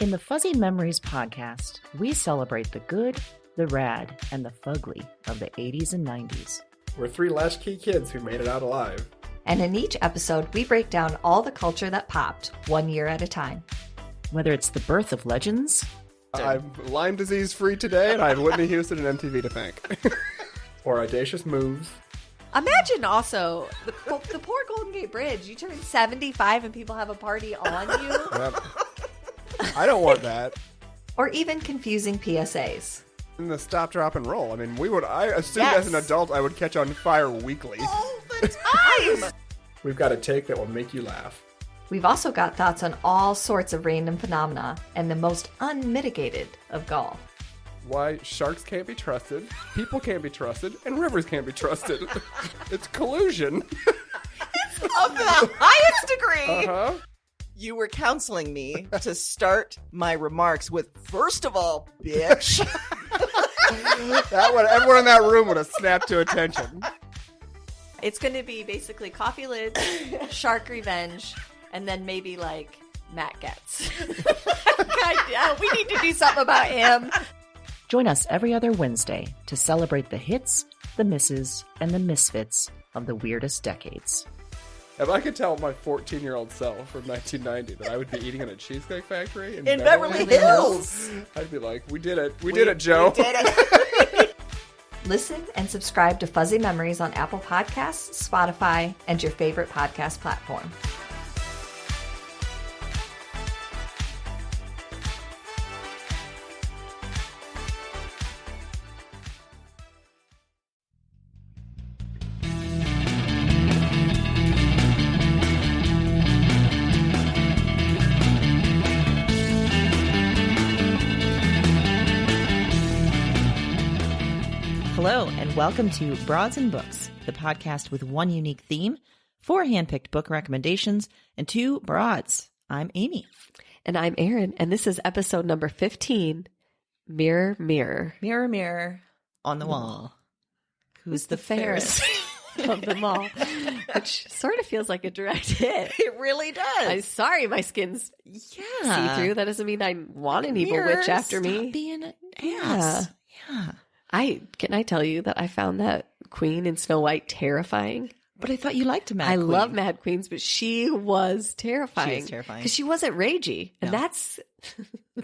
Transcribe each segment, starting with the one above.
In the Fuzzy Memories podcast, we celebrate the good, the rad, and the fugly of the 80s and 90s. We're three latchkey kids who made it out alive. And in each episode, we break down all the culture that popped, 1 year at a time. Whether it's the birth of legends... I'm Lyme disease free today, and I have Whitney Houston and MTV to thank. Or audacious moves. Imagine also the poor Golden Gate Bridge. You turn 75 and people have a party on you. Yep. I don't want that. Or even confusing PSAs. And the stop, drop, and roll. I mean, I assumed as an adult I would catch on fire weekly. All the time! We've got a take that will make you laugh. We've also got thoughts on all sorts of random phenomena and the most unmitigated of gall. Why sharks can't be trusted, people can't be trusted, and rivers can't be trusted. It's collusion. It's of the highest degree. Uh-huh. You were counseling me to start my remarks with, first of all, bitch. Everyone in that room would have snapped to attention. It's going to be basically coffee lids, shark revenge, and then maybe like Matt Getz. God, we need to do something about him. Join us every other Wednesday to celebrate the hits, the misses, and the misfits of the weirdest decades. If I could tell my 14-year-old self from 1990 that I would be eating in a Cheesecake Factory in Beverly Hills, I'd be like, we did it. We did it, Joe. We did it. Listen and subscribe to Fuzzy Memories on Apple Podcasts, Spotify, and your favorite podcast platform. Hello, and welcome to Broads and Books, the podcast with one unique theme, 4 handpicked book recommendations, and 2 broads. I'm Amy. And I'm Erin, and this is episode number 15, Mirror, Mirror. Mirror, mirror on the wall. Who's the fairest? Of them all, which sort of feels like a direct hit. It really does. I'm sorry, my skin's see-through. That doesn't mean I want an evil witch after stop me. Being an ass. Yeah. Can I tell you that I found that queen in Snow White terrifying? But I thought you liked Mad I Queen. love Mad Queens, but she was terrifying. She is terrifying. Because she wasn't ragey. And No. that's... Woo!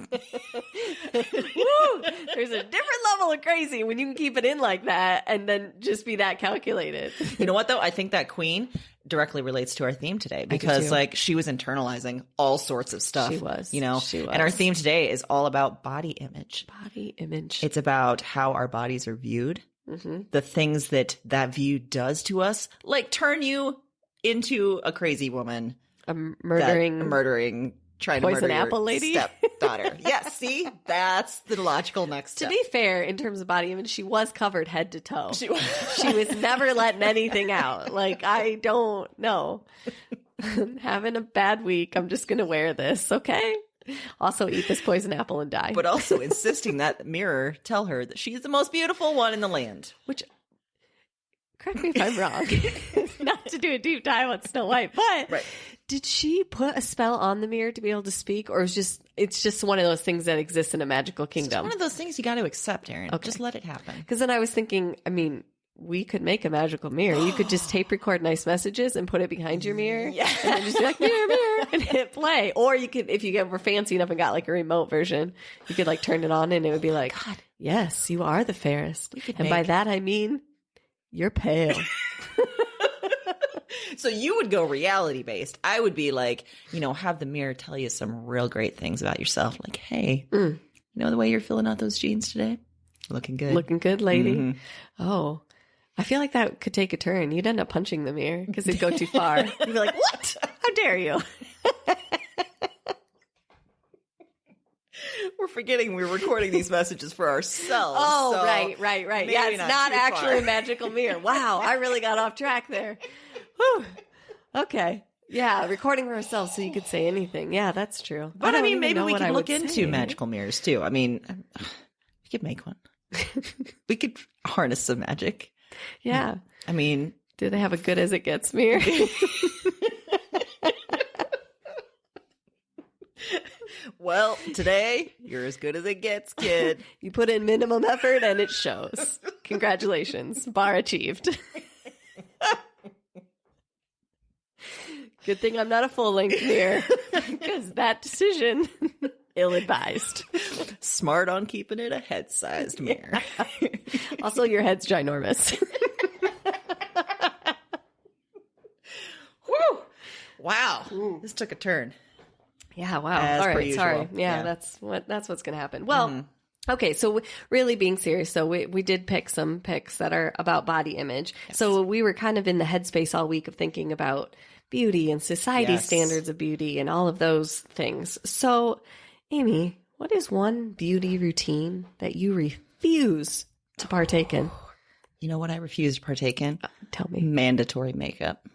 There's a different level of crazy when you can keep it in like that and then just be that calculated. You know what, though? I think that queen directly relates to our theme today because, like, she was internalizing all sorts of stuff. She was. You know? She was. And our theme today is all about body image. Body image. It's about how our bodies are viewed, the things that view does to us, like turn you into a crazy woman. A murdering, trying to poison murder apple your lady? stepdaughter. Yes, see? That's the logical next To step. be fair, in terms of body image, she was covered head to toe. She was. She was never letting anything out. Like, I don't know. Having a bad week. I'm just going to wear this, okay? Also eat this poison apple and die. But also insisting that the mirror tell her that she's the most beautiful one in the land. Which, correct me if I'm wrong, not to do a deep dive on Snow White, but did she put a spell on the mirror to be able to speak, or it's just one of those things that exists in a magical It's kingdom? one of those things you got to accept, Erin. Okay. Just let it happen. Because then I was thinking, I mean, we could make a magical mirror. You could just tape record nice messages and put it behind your mirror. Yeah. And then just be like, mirror, mirror, and hit play. Or you could, if you were fancy enough and got like a remote version, you could like turn it on and it would be like, God, yes, you are the fairest. And by that, I mean, you're pale. So you would go reality based. I would be like, have the mirror tell you some real great things about yourself. Like, hey, you know the way you're filling out those jeans today? Looking good. Looking good, lady. Mm-hmm. Oh, I feel like that could take a turn. You'd end up punching the mirror because it'd go too far. You'd be like, what? How dare you? We're forgetting we're recording these messages for ourselves. Oh, so right. maybe Yeah, it's not too actually far. a magical mirror. Wow, I really got off track there. Whew. Okay. Yeah, recording for ourselves so you could say anything. Yeah, that's true. But I don't mean, even maybe know we what could I look would into say. magical mirrors too. I mean, we could make one. We could harness some magic. Yeah. I mean, Do they have a good as it gets mirror? Well, today, you're as good as it gets, kid. You put in minimum effort and it shows. Congratulations. Bar achieved. Good thing I'm not a full-length mirror, because that decision, ill-advised. Smart on keeping it a head-sized mirror. Also, your head's ginormous. Woo! Wow. This took a turn. Yeah, wow. As All per right, sorry. usual. Yeah, Yeah. that's what's going to happen. Well, okay, so really being serious, so we did pick some picks that are about body image. Yes. So we were kind of in the headspace all week of thinking about beauty and society standards of beauty and all of those things. So, Amy, what is one beauty routine that you refuse to partake in? You know what I refuse to partake in? Tell me. Mandatory makeup.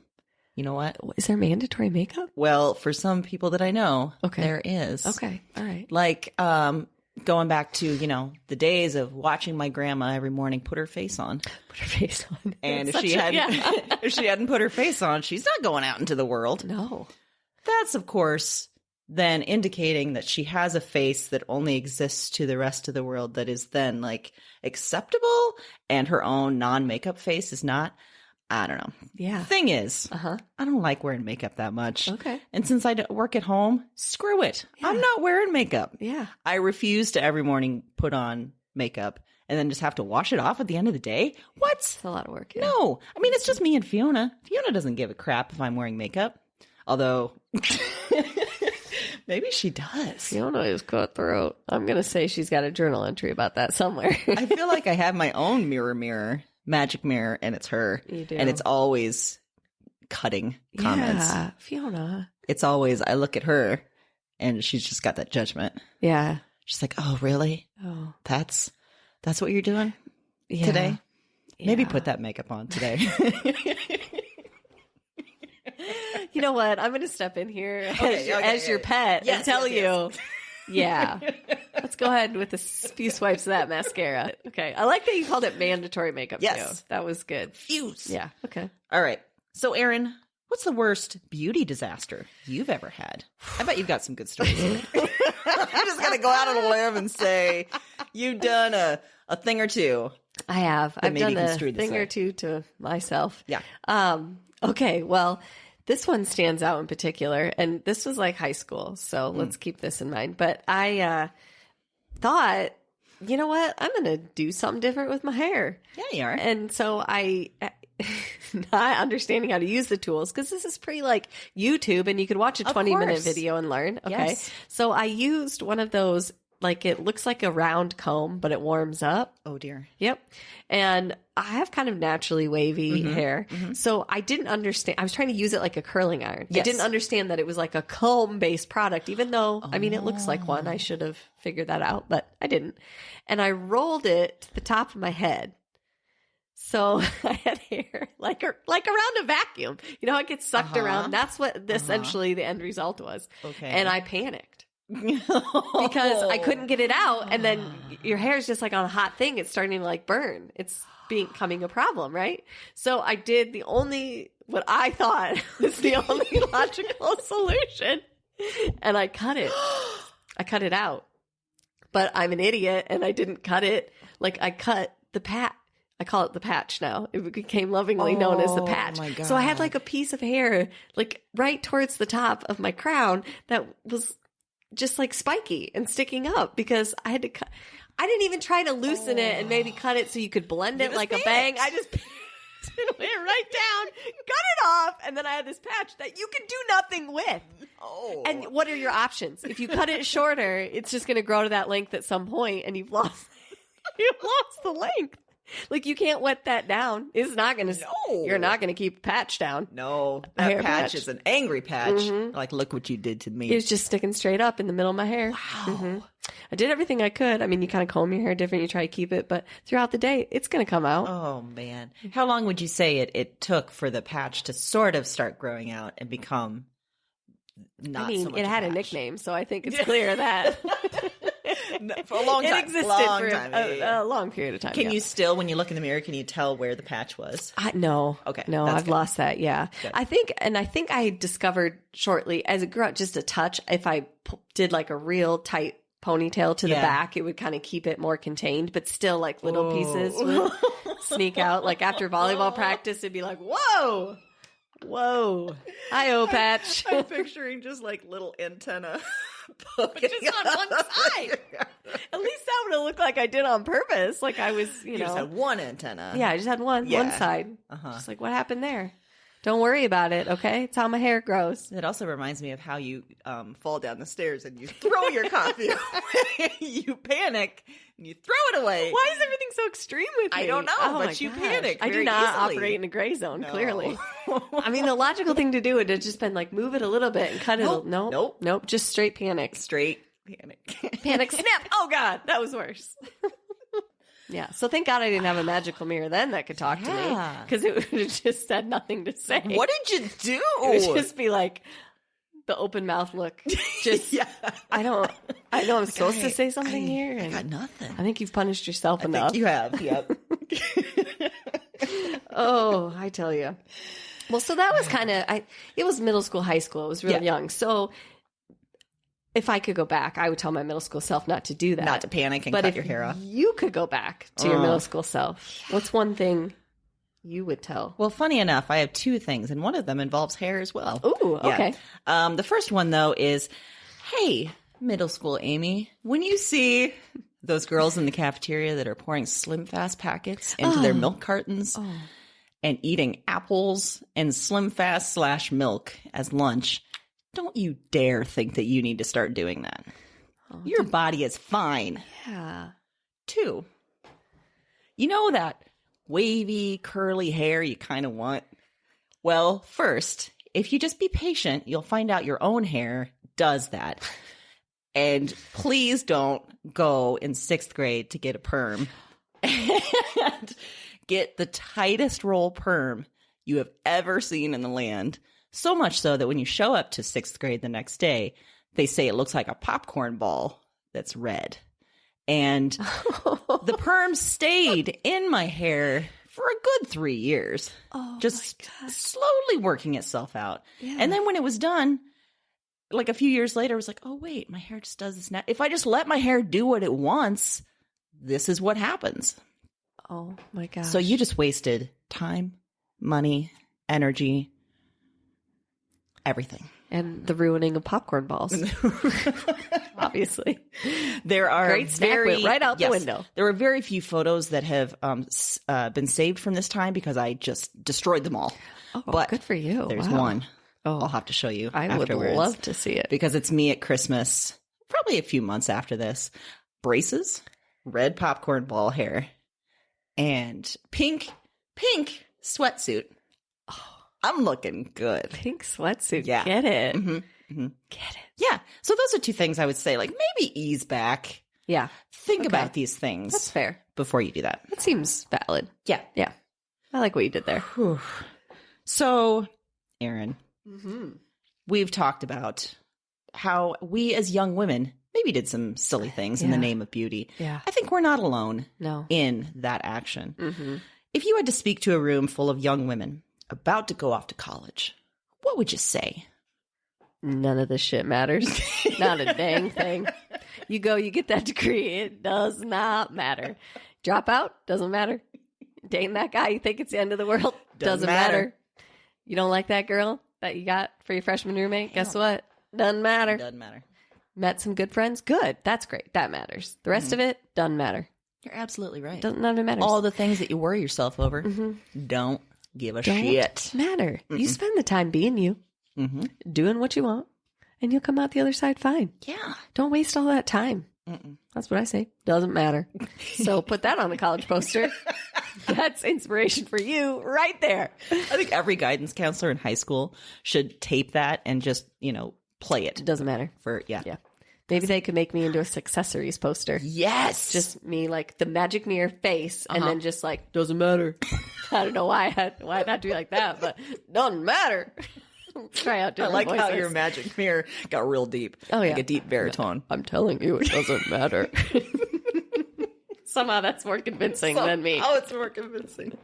You know what? Is there mandatory makeup? Well, for some people that I know, Okay. there is. Okay, all right. Like, going back to, the days of watching my grandma every morning put her face on. Put her face on. And if Such she a- hadn't, yeah. if she hadn't put her face on, she's not going out into the world. No. That's, of course, then indicating that she has a face that only exists to the rest of the world, that is then like acceptable, and her own non-makeup face is not. I don't know. Yeah. Thing is, Uh-huh. I don't like wearing makeup that much. Okay. And since I work at home, screw it. I'm not wearing makeup. Yeah. I refuse to every morning put on makeup and then just have to wash it off at the end of the day. What? It's a lot of work. Yeah. No. I mean, it's just me and Fiona. Fiona doesn't give a crap if I'm wearing makeup. Although, maybe she does. Fiona is cutthroat. I'm going to say she's got a journal entry about that somewhere. I feel like I have my own magic mirror, and it's her. You do. And it's always cutting comments. Yeah, Fiona. It's always, I look at her, and she's just got that judgment. Yeah. She's like, oh, really? Oh, That's what you're doing yeah. today? Maybe Yeah. put that makeup on today. You know what? I'm going to step in here Okay, as your pet Yes, and tell yes, you. Yeah. Let's go ahead with a few swipes of that mascara. Okay. I like that you called it mandatory makeup Yes. too. That was good. Fuse. Yeah. Okay. All right. So, Erin, what's the worst beauty disaster you've ever had? I bet you've got some good stories here. I'm just going to go out on a limb and say you've done a thing or two. I have. I've maybe done a construed this thing way. or two to myself. Yeah. Okay. Well, this one stands out in particular, and this was like high school, so let's keep this in mind. But I thought, you know what? I'm going to do something different with my hair. Yeah, you are. And so I, not understanding how to use the tools, because this is pretty like YouTube, and you could watch a 20-minute course. video and learn. Okay. Yes. So I used one of those, like it looks like a round comb, but it warms up. Oh, dear. Yep. And I have kind of naturally wavy Mm-hmm. hair. So I didn't understand. I was trying to use it like a curling iron. I Yes. didn't understand that it was like a comb based product, even though, I mean, it looks like one. I should have figured that out, but I didn't. And I rolled it to the top of my head. So I had hair like around a vacuum. You know, it gets sucked around. That's what essentially the end result was. Okay. And I panicked. Because I couldn't get it out, and then your hair is just like on a hot thing. It's starting to like burn. It's becoming a problem, right? So I did what I thought was the only logical solution, and I cut it. I cut it out. But I'm an idiot, and I didn't cut it. Like I cut the patch. I call it the patch now. It became lovingly known as the patch. my God. So I had like a piece of hair like right towards the top of my crown that was just like spiky and sticking up because I had to cut. I didn't even try to loosen it and maybe cut it so you could blend it like a bang. I just it went right down, cut it off, and then I had this patch that you can do nothing with. Oh. And what are your options? If you cut it shorter, it's just going to grow to that length at some point, and you've lost the length. Like you can't wet that down. It's not going to. No. You're not going to keep the patch down. No, A hair that patch patch. is an angry patch. Like, look what you did to me. It was just sticking straight up in the middle of my hair. Wow. I did everything I could. I mean, you kind of comb your hair different. You try to keep it, but throughout the day, it's going to come out. Oh, man. How long would you say it took for the patch to sort of start growing out and become not I mean, so much it had a patch? nickname, so I think it's clear that. For a long time. It existed long for time. a long period of time. Can you still, when you look in the mirror, can you tell where the patch was? No. Okay, No, that's I've good. lost that. Yeah. Good. I think I discovered shortly as it grew out just a touch, if I did like a real tight ponytail to the back, it would kind of keep it more contained, but still like little pieces would sneak out. Like after volleyball practice, it'd be like, whoa, hi-oh patch. I'm picturing just like little antenna. Just on one side. At least that would have looked like I did on purpose. Like I was, You just had one antenna. yeah, I just had one side. Just like, what happened there? Don't worry about it, okay? It's how my hair grows. It also reminds me of how you fall down the stairs and you throw your coffee away. You panic and you throw it away. Why is everything so extreme with me? I don't know, Oh but my you gosh. panic I do very not easily. operate in a gray zone, No. clearly. I mean, the logical thing to do would have just been like move it a little bit and cut it. Nope. Just straight panic. Straight panic. Panic snap. Oh, God. That was worse. Yeah. So thank God I didn't have a magical mirror then that could talk to me Yeah. because it would have just had nothing to say. What did you do? It would just be like the open mouth look. Just, I know I'm supposed to say something here. I And got nothing. I think you've punished yourself I enough. think you have. Yep. Oh, I tell you. Well, so that was it was middle school, high school. It was real young. So if I could go back, I would tell my middle school self not to do that. Not to panic and but cut if your hair off. you could go back to your middle school self, what's one thing you would tell? Well, funny enough, I have two things, and one of them involves hair as well. Ooh, okay. The first one, though, is, hey, middle school Amy, when you see those girls in the cafeteria that are pouring Slim Fast packets into their milk cartons and eating apples and Slim Fast / milk as lunch, don't you dare think that you need to start doing that. Your body is fine. Yeah. 2, you know that wavy, curly hair you kind of want? Well, first, if you just be patient, you'll find out your own hair does that. And please don't go in 6th grade to get a perm and get the tightest roll perm you have ever seen in the land. So much so that when you show up to 6th grade the next day, they say it looks like a popcorn ball that's red. And the perm stayed in my hair for a good 3 years. Just slowly working itself out. Yeah. And then when it was done, like a few years later, I was like, oh, wait, my hair just does this now. If I just let my hair do what it wants, this is what happens. Oh, my gosh. So you just wasted time, money, energy, everything. And the ruining of popcorn balls. Obviously. There are Great snack went right out the window. There were very few photos that have been saved from this time because I just destroyed them all. Oh, but good for you. There's Wow. one. Oh, I'll have to show you I afterwards. would love to see it. Because it's me at Christmas, probably a few months after this. Braces, red popcorn ball hair, and pink sweatsuit. Oh, I'm looking good. Pink sweatsuit. Yeah. Get it. Mm-hmm. Mm-hmm. Get it. Yeah. So those are two things I would say, like maybe ease back. Yeah. Think about these things. That's fair. Before you do that. That seems valid. Yeah. Yeah. I like what you did there. Whew. So, Erin, we've talked about how we as young women maybe did some silly things in the name of beauty. Yeah. I think we're not alone No. in that action. Mm-hmm. If you had to speak to a room full of young women about to go off to college, what would you say? None of this shit matters. Not a dang thing. You go, you get that degree. It does not matter. Drop out, doesn't matter. Dating that guy, you think it's the end of the world, doesn't matter. You don't like that girl that you got for your freshman roommate? Guess what? Doesn't matter. Doesn't matter. Met some good friends? Good. That's great. That matters. The rest of it doesn't matter. You're absolutely right. None of it matters. All the things that you worry yourself over don't give a shit. Matter. You spend the time being you, doing what you want, and you'll come out the other side fine. Yeah. Don't waste all that time. That's what I say. Doesn't matter. So put that on the college poster. That's inspiration for you right there. I think every guidance counselor in high school should tape that and just, play it. It doesn't matter. Yeah. Maybe they could make me into a Successories poster. Yes. Just me, like the magic mirror face, and then just like, doesn't matter. I don't know why I'd have to be like that, but doesn't matter. Try out I different like how voices. your magic mirror got real deep. Oh, yeah. Like a deep baritone. I'm telling you, it doesn't matter. Somehow that's more convincing than me. Oh, it's more convincing.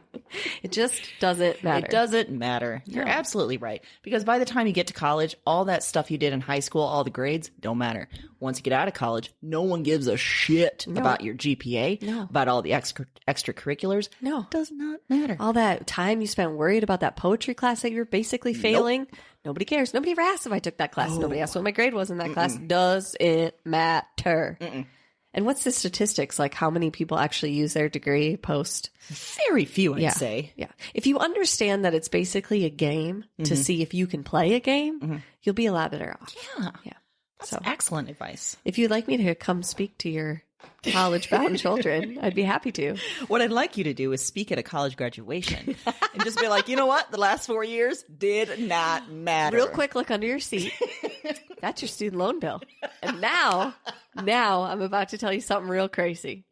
It just doesn't matter. It doesn't matter. You're absolutely right. Because by the time you get to college, all that stuff you did in high school, all the grades, don't matter. Once you get out of college, no one gives a shit about your GPA, about all the extracurriculars. No. It does not matter. All that time you spent worried about that poetry class that you were basically failing. Nobody cares. Nobody ever asked if I took that class. Nobody asked what my grade was in that class. Doesn't matter. And what's the statistics? Like how many people actually use their degree post? Very few, I'd say. Yeah. If you understand that it's basically a game to see if you can play a game, you'll be a lot better off. Yeah. Yeah. That's excellent advice. If you'd like me to come speak to your college-bound children, I'd be happy to. What I'd like you to do is speak at a college graduation and just be like, you know what? The last 4 years did not matter. Real quick, look under your seat. That's your student loan bill. And now I'm about to tell you something real crazy.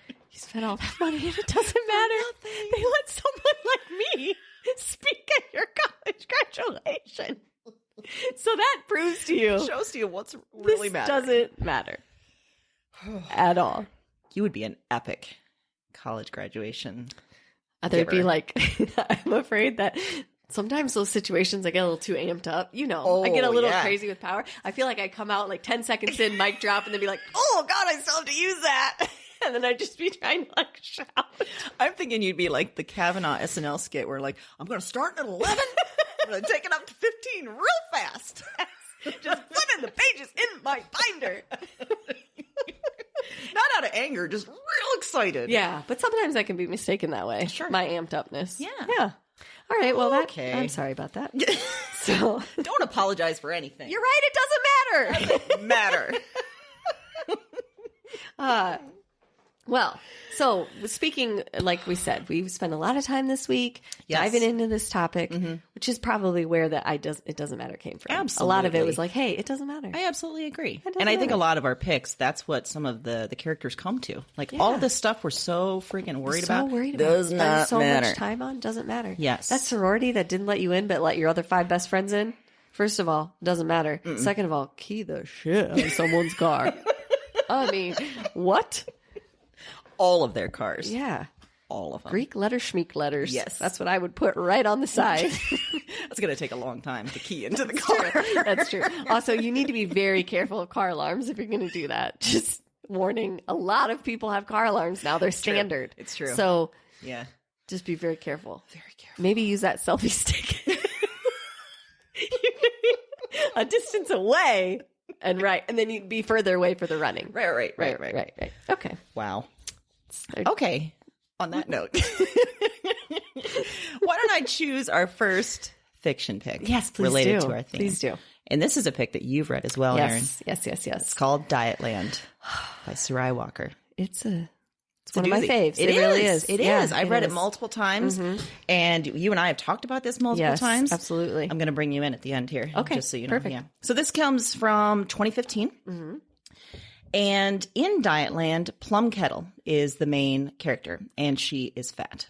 You spent all that money and it doesn't matter. They let someone like me speak at your college graduation. So that proves to you. Shows to you what's really this matter. doesn't matter at all. You would be an epic college graduation. There'd be giver. like, I'm afraid that sometimes those situations I get a little too amped up. You know, I get a little crazy with power. I feel like I come out like 10 seconds in, mic drop, and then be like, oh God, I still have to use that. And then I'd just be trying to like shout. I'm thinking you'd be like the Kavanaugh SNL skit where like, I'm going to start at 11. I'm going to take it up to 15 real fast. Just flipping the pages in my binder. Not out of anger, just real excited. Yeah, but sometimes I can be mistaken that way. Sure. My amped upness. Yeah. Yeah. All right, well, Okay. I'm sorry about that. So, Don't apologize for anything. you're right, it doesn't matter. matter. Well, so speaking, like we said, we've spent a lot of time this week diving into this topic, which is probably where the it doesn't matter came from. Absolutely. A lot of it was like, hey, it doesn't matter. I absolutely agree. doesn't And I think matter. a lot of our picks, that's what some of the characters come to. Like all of this stuff we're so freaking worried about. Does Spend not so matter. much time on doesn't matter. Yes. That sorority that didn't let you in but let your other 5 best friends in, first of all, doesn't matter. Second of all, key the shit out of someone's car. I mean, what? All of their cars. Yeah. All of them. Greek letter, schmeek letters. Yes. That's what I would put right on the side. That's going to take a long time to key into the car. That's true. Also, you need to be very careful of car alarms if you're going to do that. Just warning, a lot of people have car alarms now. They're standard. It's true. So Yeah. just be very careful. Very careful. Maybe use that selfie stick a distance away and then you'd be further away for the running. Right. Right. Okay. Wow. Okay. On that note, why don't I choose our first fiction pick? Yes, please related do. to our theme. Please do. And this is a pick that you've read as well, Erin. Yes. It's called Dietland by Sarai Walker. It's one a of my doozy. faves. It really is. It Yeah, is. I've read it multiple times, and you and I have talked about this multiple Yes, times. absolutely. I'm going to bring you in at the end here, Okay, just so you know. perfect. Yeah. So this comes from 2015, and in Dietland, Plum Kettle is the main character, and she is fat.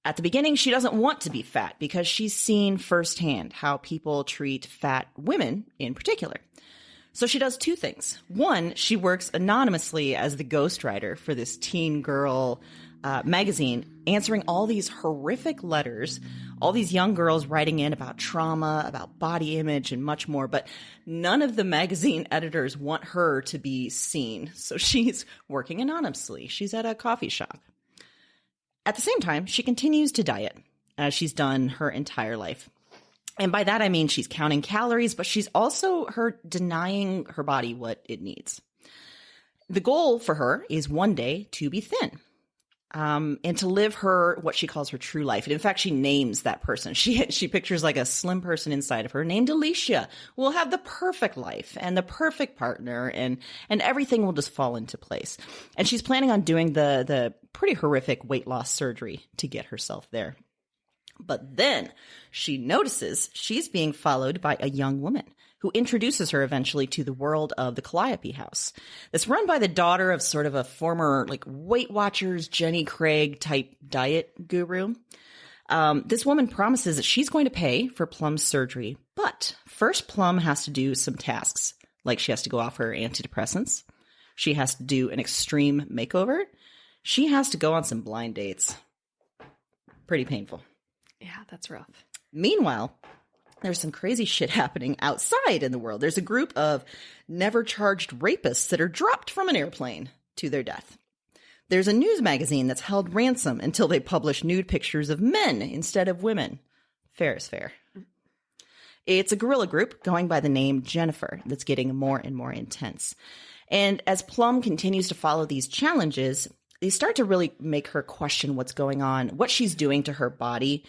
At the beginning, she doesn't want to be fat because she's seen firsthand how people treat fat women in particular. So she does 2 things. One, she works anonymously as the ghostwriter for this teen girl magazine, answering all these horrific letters, all these young girls writing in about trauma, about body image, and much more. But none of the magazine editors want her to be seen. So she's working anonymously. She's at a coffee shop. At the same time, she continues to diet, as she's done her entire life. And by that, I mean she's counting calories, but she's also denying her body what it needs. The goal for her is one day to be thin, and to live what she calls her true life. And in fact, she names that person. She pictures like a slim person inside of her named Alicia who will have the perfect life and the perfect partner, and everything will just fall into place. And she's planning on doing the pretty horrific weight loss surgery to get herself there. But then she notices she's being followed by a young woman who introduces her eventually to the world of the Calliope House. That's run by the daughter of sort of a former Weight Watchers, Jenny Craig type diet guru. This woman promises that she's going to pay for Plum's surgery, But first, Plum has to do some tasks, like she has to go off her antidepressants. She has to do an extreme makeover. She has to go on some blind dates. Pretty painful. Yeah, that's rough. Meanwhile, there's some crazy shit happening outside in the world. There's a group of never charged rapists that are dropped from an airplane to their death. There's a news magazine that's held ransom until they publish nude pictures of men instead of women. Fair is fair. It's a guerrilla group going by the name Jennifer that's getting more and more intense. And as Plum continues to follow these challenges, they start to really make her question what's going on, what she's doing to her body,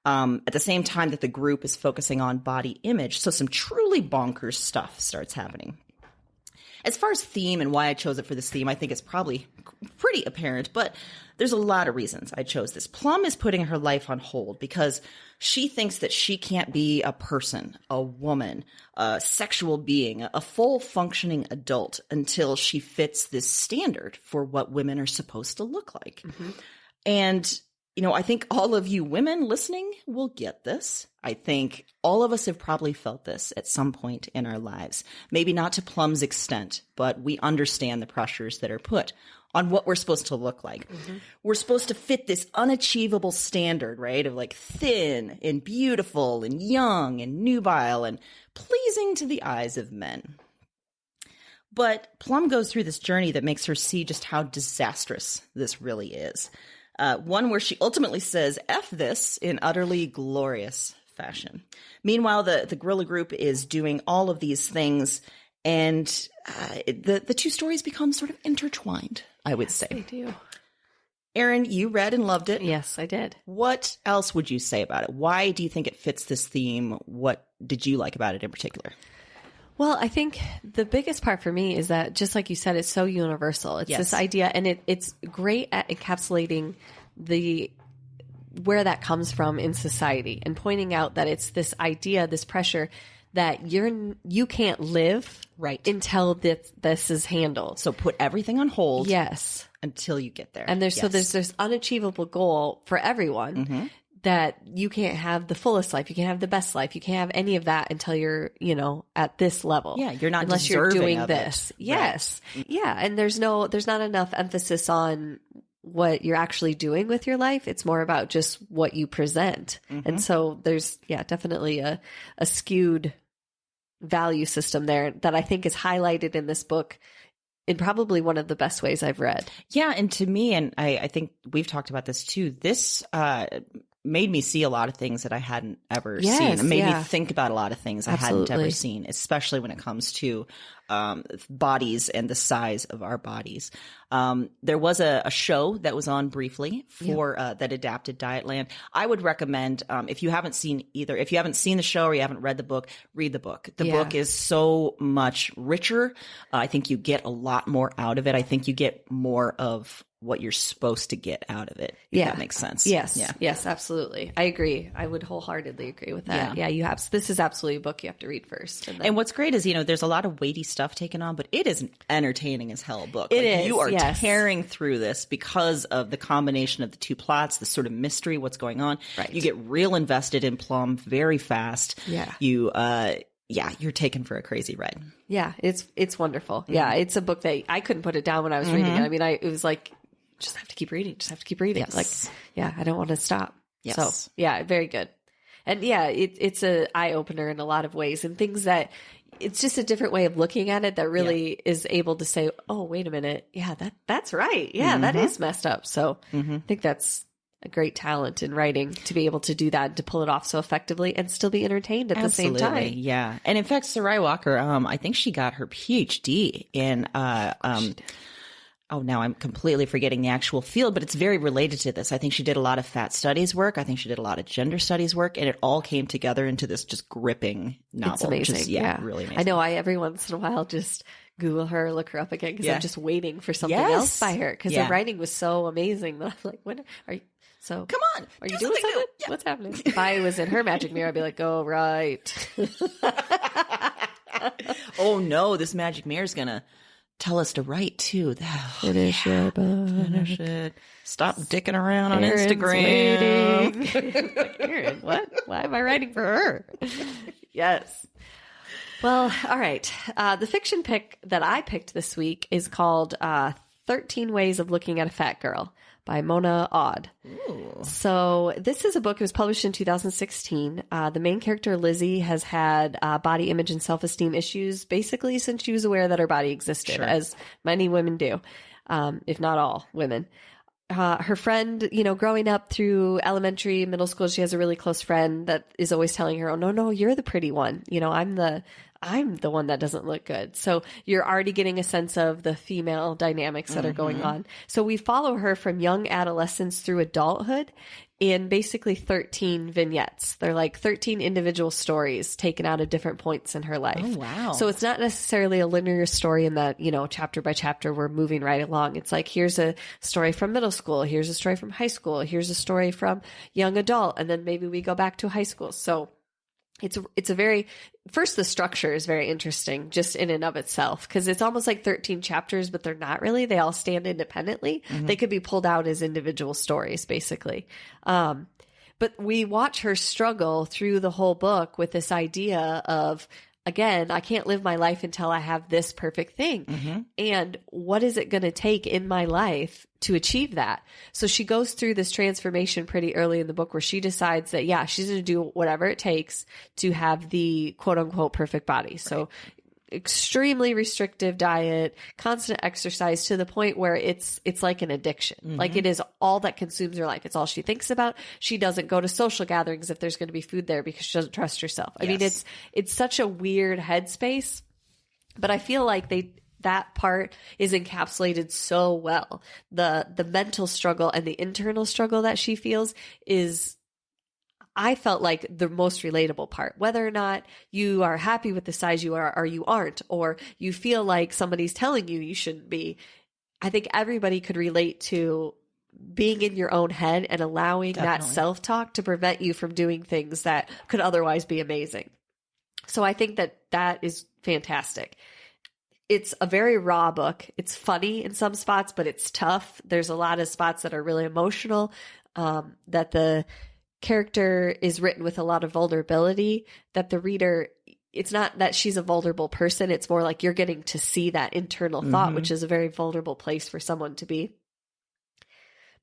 at the same time that the group is focusing on body image. So some truly bonkers stuff starts happening. As far as theme and why I chose it for this theme, I think it's probably pretty apparent, but there's a lot of reasons I chose this. Plum is putting her life on hold because she thinks that she can't be a person, a woman, a sexual being, a full functioning adult until she fits this standard for what women are supposed to look like. Mm-hmm. And I think all of you women listening will get this. I think all of us have probably felt this at some point in our lives. Maybe not to Plum's extent, but we understand the pressures that are put on what we're supposed to look like. Mm-hmm. We're supposed to fit this unachievable standard, right? Of like thin and beautiful and young and nubile and pleasing to the eyes of men. But Plum goes through this journey that makes her see just how disastrous this really is. One where she ultimately says, F this, in utterly glorious fashion. Meanwhile, the guerrilla group is doing all of these things, and the two stories become sort of intertwined, I would say. They do. Erin, you read and loved it. Yes, I did. What else would you say about it? Why do you think it fits this theme? What did you like about it in particular? Well, I think the biggest part for me is that, just like you said, it's so universal. It's this idea, and it's great at encapsulating where that comes from in society and pointing out that it's this idea, this pressure that you can't live right until this is handled. So put everything on hold. Yes. Until you get there. And there's this unachievable goal for everyone. Mm-hmm. That you can't have the fullest life. You can't have the best life. You can't have any of that until you're, at this level. Yeah, you're not unless you're doing of this. It. Yes. Right. Yeah. And there's not enough emphasis on what you're actually doing with your life. It's more about just what you present. Mm-hmm. And so there's, definitely a skewed value system there that I think is highlighted in this book in probably one of the best ways I've read. Yeah. And to me, and I think we've talked about this too, this, made me see a lot of things that I hadn't ever seen. It made me think about a lot of things I hadn't ever seen, especially when it comes to bodies and the size of our bodies. There was a show that was on briefly for that adapted Dietland. I would recommend, if you haven't seen the show or you haven't read the book, read the book. The book is so much richer. I think you get a lot more out of it. I think you get more of what you're supposed to get out of it. If that makes sense. Yes. Yeah. Yes, absolutely. I agree. I would wholeheartedly agree with that. Yeah. This is absolutely a book you have to read first. And what's great is, there's a lot of weighty stuff taken on, but it is an entertaining as hell book. It is. You are tearing through this because of the combination of the two plots, the sort of mystery, what's going on. Right. You get real invested in Plum very fast. Yeah. You're taken for a crazy ride. Yeah. It's wonderful. Mm-hmm. Yeah. It's a book that I couldn't put it down when I was reading it. I mean, it was like, just have to keep reading. Yes. Like, I don't want to stop. Yes. So very good. And it's a eye opener in a lot of ways, and things that it's just a different way of looking at it that really is able to say, oh, wait a minute. Yeah, that's right. Yeah, that is messed up. So I think that's a great talent in writing to be able to do that, to pull it off so effectively and still be entertained at the same time. Yeah. And in fact, Sarai Walker, I think she got her PhD in, now I'm completely forgetting the actual field, but it's very related to this. I think she did a lot of fat studies work. I think she did a lot of gender studies work, and it all came together into this just gripping novel. It's amazing. Which is, really amazing. I know. I every once in a while just Google her, look her up again, because I'm just waiting for something else by her, because her writing was so amazing that I'm like, what are you? So come on, are you doing something? Yeah. What's happening? If I was in her magic mirror, I'd be like, oh, right. Oh no, this magic mirror is gonna tell us to write too. Finish your book. Finish it. Stop dicking around on Erin's Instagram. Like, Erin, what? Why am I writing for her? Yes. Well, all right. The fiction pick that I picked this week is called 13 Ways of Looking at a Fat Girl by Mona Odd. Ooh. So this is a book. It was published in 2016. The main character, Lizzie, has had body image and self-esteem issues basically since she was aware that her body existed, as many women do, if not all women. Her friend, growing up through elementary, middle school, she has a really close friend that is always telling her, "Oh, no, you're the pretty one. I'm the one that doesn't look good." So you're already getting a sense of the female dynamics that are going on. So we follow her from young adolescence through adulthood in basically 13 vignettes. They're like 13 individual stories taken out of different points in her life. Oh, wow. So it's not necessarily a linear story in that, chapter by chapter, we're moving right along. It's like, here's a story from middle school. Here's a story from high school. Here's a story from young adult. And then maybe we go back to high school. So it's a very, first, the structure is very interesting just in and of itself, because it's almost like 13 chapters, but they're not really. They all stand independently. They could be pulled out as individual stories, basically. But we watch her struggle through the whole book with this idea of, again, I can't live my life until I have this perfect thing. And what is it going to take in my life to achieve that? So she goes through this transformation pretty early in the book where she decides that, she's going to do whatever it takes to have the quote unquote perfect body. So extremely restrictive diet, constant exercise, to the point where it's like an addiction. Like, it is all that consumes her life. It's all she thinks about. She doesn't go to social gatherings if there's going to be food there because she doesn't trust herself. I mean, it's such a weird headspace, but I feel like that part is encapsulated so well. The mental struggle and the internal struggle that she feels is, I felt like, the most relatable part. Whether or not you are happy with the size you are or you aren't, or you feel like somebody's telling you shouldn't be, I think everybody could relate to being in your own head and allowing that self-talk to prevent you from doing things that could otherwise be amazing. So I think that is fantastic. It's a very raw book. It's funny in some spots, but it's tough. There's a lot of spots that are really emotional, that the character is written with a lot of vulnerability, that the reader, it's not that she's a vulnerable person. It's more like you're getting to see that internal thought, which is a very vulnerable place for someone to be.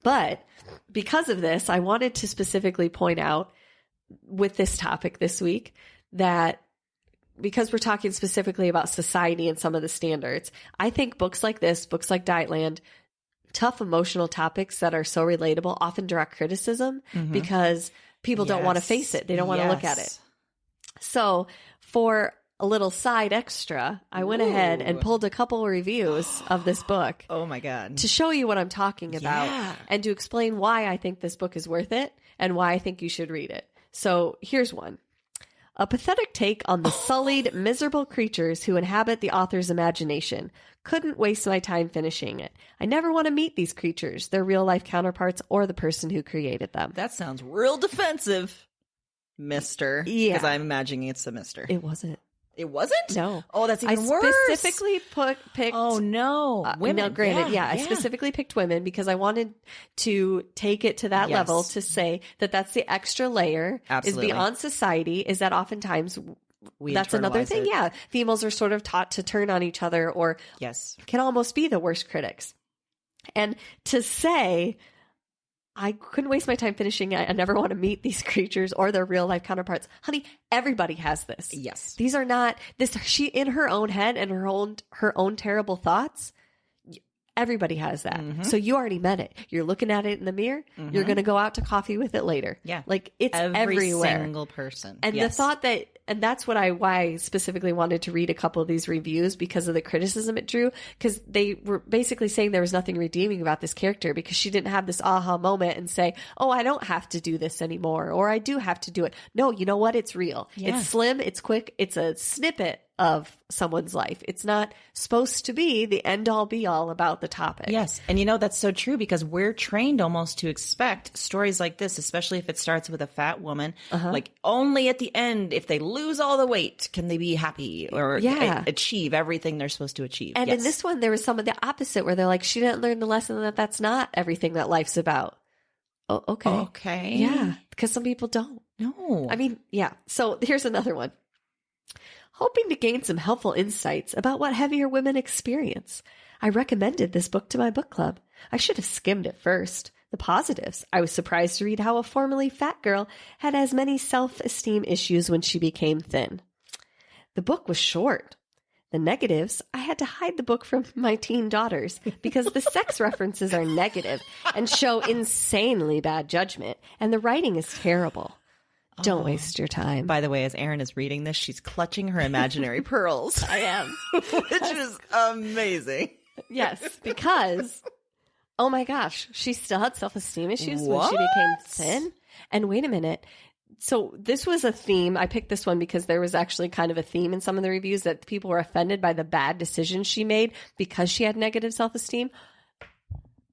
But because of this, I wanted to specifically point out with this topic this week that, because we're talking specifically about society and some of the standards, I think books like this, books like Dietland, tough emotional topics that are so relatable, often direct criticism because people don't want to face it. They don't want to look at it. So for a little side extra, I went ahead and pulled a couple reviews of this book. Oh my God. To show you what I'm talking about and to explain why I think this book is worth it and why I think you should read it. So here's one. A pathetic take on the sullied, miserable creatures who inhabit the author's imagination. Couldn't waste my time finishing it. I never want to meet these creatures, their real-life counterparts, or the person who created them. That sounds real defensive, mister. Yeah. Because I'm imagining it's a mister. It wasn't. It wasn't? No. Oh, that's even I worse. specifically picked... Oh, no. Women. Now, granted, I specifically picked women because I wanted to take it to that level to say that that's the extra layer. Absolutely. Is beyond society, is that oftentimes... that's another thing. Yeah. Females are sort of taught to turn on each other or can almost be the worst critics. And to say, I couldn't waste my time finishing it. I never want to meet these creatures or their real life counterparts. Honey, everybody has this. Yes. These are not this. She in her own head and her own terrible thoughts. Everybody has that. So you already met it. You're looking at it in the mirror. You're going to go out to coffee with it later. Yeah. Like it's Every everywhere. single person. And the thought that, and that's what why I specifically wanted to read a couple of these reviews because of the criticism it drew, because they were basically saying there was nothing redeeming about this character because she didn't have this aha moment and say, oh, I don't have to do this anymore, or I do have to do it. No, you know what? It's real. Yeah. It's slim. It's quick. It's a snippet of someone's life. It's not supposed to be the end all be all about the topic. Yes. And that's so true because we're trained almost to expect stories like this, especially if it starts with a fat woman, like only at the end, if they lose all the weight, can they be happy or achieve everything they're supposed to achieve. And in this one, there was some of the opposite where they're like, she didn't learn the lesson that that's not everything that life's about. Oh, okay. Okay. Yeah. Because some people don't. No. I mean, yeah. So here's another one. Hoping to gain some helpful insights about what heavier women experience, I recommended this book to my book club. I should have skimmed it first. The positives. I was surprised to read how a formerly fat girl had as many self-esteem issues when she became thin. The book was short. The negatives, I had to hide the book from my teen daughters because the sex references are negative and show insanely bad judgment, and the writing is terrible. Don't waste your time. By the way, as Erin is reading this, she's clutching her imaginary pearls. I am. Which is amazing. Yes, because, oh my gosh, she still had self-esteem issues when she became thin. And wait a minute. So this was a theme. I picked this one because there was actually kind of a theme in some of the reviews that people were offended by the bad decisions she made because she had negative self-esteem.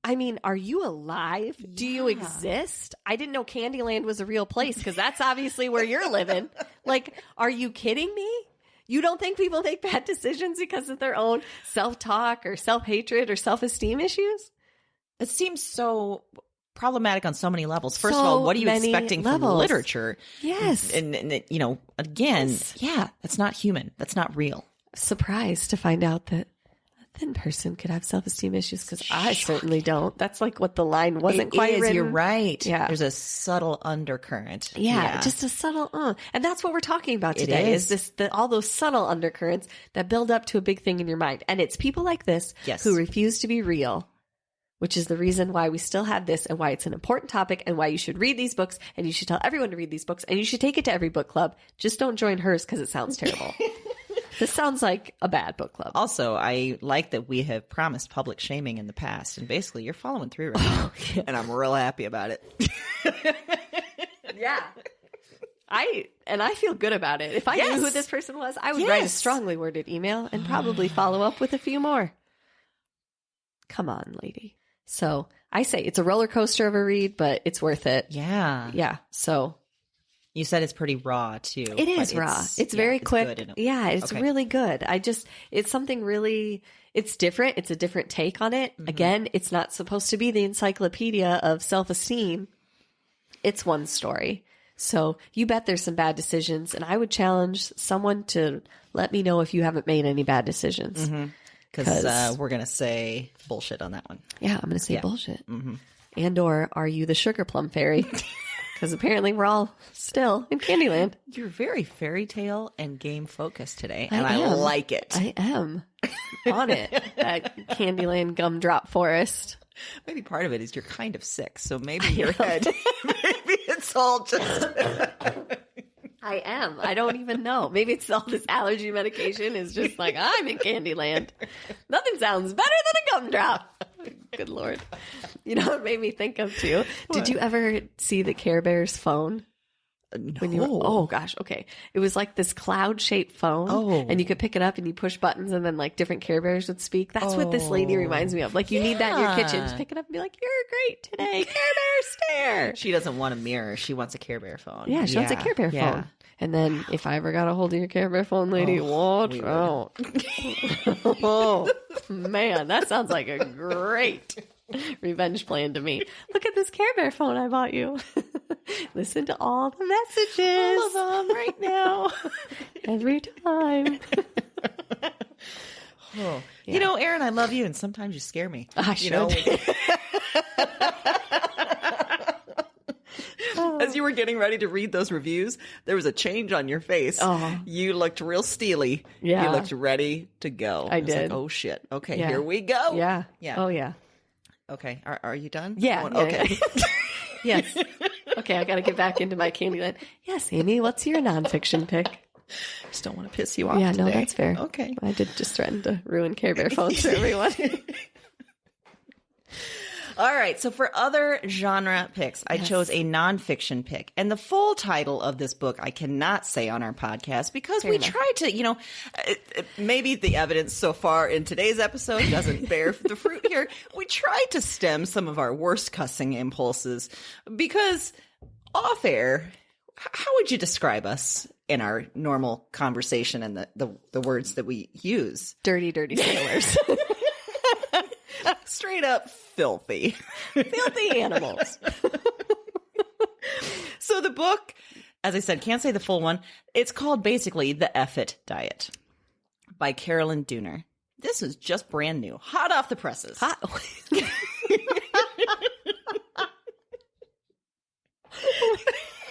I mean, are you alive? Yeah. Do you exist? I didn't know Candyland was a real place because that's obviously where you're living. Like, are you kidding me? You don't think people make bad decisions because of their own self-talk or self-hatred or self-esteem issues? It seems so problematic on so many levels. First of all, what are you expecting from literature? Yes. And you know, again, yeah, that's not human. That's not real. Surprised to find out that a thin person could have self-esteem issues because I certainly don't. That's like what the line wasn't quite written. You're right. Yeah. There's a subtle undercurrent. Yeah, just a subtle and that's what we're talking about today is this all those subtle undercurrents that build up to a big thing in your mind. And it's people like this who refuse to be real, which is the reason why we still have this and why it's an important topic and why you should read these books and you should tell everyone to read these books and you should take it to every book club. Just don't join hers because it sounds terrible. This sounds like a bad book club. Also, I like that we have promised public shaming in the past, and basically you're following through right now, and I'm real happy about it. Yeah. I feel good about it. If I knew who this person was, I would write a strongly worded email and probably follow up with a few more. Come on, lady. So I say it's a roller coaster of a read, but it's worth it. Yeah. Yeah. So you said it's pretty raw too. It is raw. It's very quick. Yeah, it's really good. It's something really, it's different. It's a different take on it. Mm-hmm. Again, it's not supposed to be the encyclopedia of self-esteem. It's one story. So you bet there's some bad decisions, and I would challenge someone to let me know if you haven't made any bad decisions. Because we're going to say bullshit on that one. Yeah, I'm going to say bullshit. Mm-hmm. And or are you the sugar plum fairy? Because apparently we're all still in Candyland. You're very fairy tale and game focused today, and I like it. I am on it at Candyland Gumdrop Forest. Maybe part of it is you're kind of sick, so maybe your head, maybe it's all just... I am. I don't even know. Maybe it's all this allergy medication is just like, I'm in Candyland. Nothing sounds better than a gumdrop. Good Lord. You know what it made me think of too? What? Did you ever see the Care Bears phone? No. Oh gosh. Okay. It was like this cloud shaped phone. Oh. And you could pick it up and you push buttons and then like different Care Bears would speak. That's what this lady reminds me of. Like you need that in your kitchen. Just pick it up and be like, you're great today. Care Bear stare. She doesn't want a mirror. She wants a Care Bear phone. Yeah. She wants a Care Bear phone. And then if I ever got a hold of your Care Bear phone, lady, watch out. Oh, man. That sounds like a great revenge plan to me. Look at this Care Bear phone I bought you. Listen to all the messages. All of them right now. Every time. Oh. Yeah. You know, Erin, I love you, and sometimes you scare me. You know? As you were getting ready to read those reviews, there was a change on your face. Oh. You looked real steely. Yeah. You looked ready to go. I did. Like, oh, shit. Okay, here we go. Yeah. Yeah. Oh, yeah. Okay. Are you done? Yeah. Okay. Yes. Okay, I got to get back into my Candyland. Yes, Amy, what's your nonfiction pick? Just don't want to piss you off today. No, that's fair. Okay. I did just threaten to ruin Care Bear phones for everyone. All right. So for other genre picks, I chose a nonfiction pick. And the full title of this book I cannot say on our podcast because we tried to, maybe the evidence so far in today's episode doesn't bear the fruit here. We tried to stem some of our worst cussing impulses because off air, how would you describe us in our normal conversation and the words that we use? Dirty, dirty sailors. Straight up filthy. Filthy animals. So the book As I said, can't say the full one. It's called basically The F-It Diet by Carolyn Dooner. This is just brand new, hot off the presses. Hot.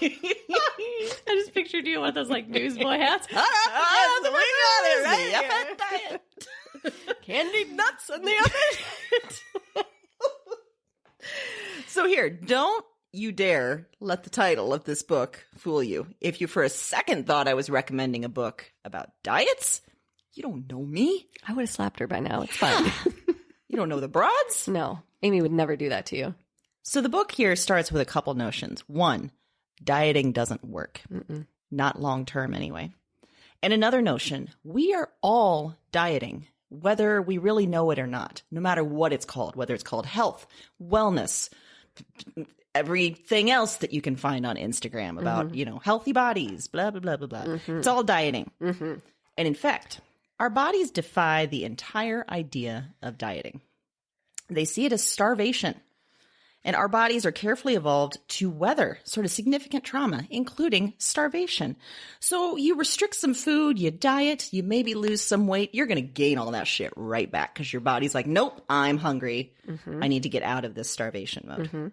I just pictured you with those like newsboy hats. We got it right here. Diet. Candied nuts in the oven. So here, don't you dare let the title of this book fool you. If you for a second thought I was recommending a book about diets, you don't know me. I would have slapped her by now. It's fine. You don't know the broads. No, Amy would never do that to you. So the book here starts with a couple notions. One, dieting doesn't work. Not long term anyway. And another notion, we are all dieting, whether we really know it or not, no matter what it's called, whether it's called health, wellness, everything else that you can find on Instagram about, healthy bodies, blah, blah, blah, blah, blah. It's all dieting. And in fact, our bodies defy the entire idea of dieting. They see it as starvation. And our bodies are carefully evolved to weather sort of significant trauma, including starvation. So you restrict some food, you diet, you maybe lose some weight, you're going to gain all that shit right back because your body's like, nope, I'm hungry. I need to get out of this starvation mode.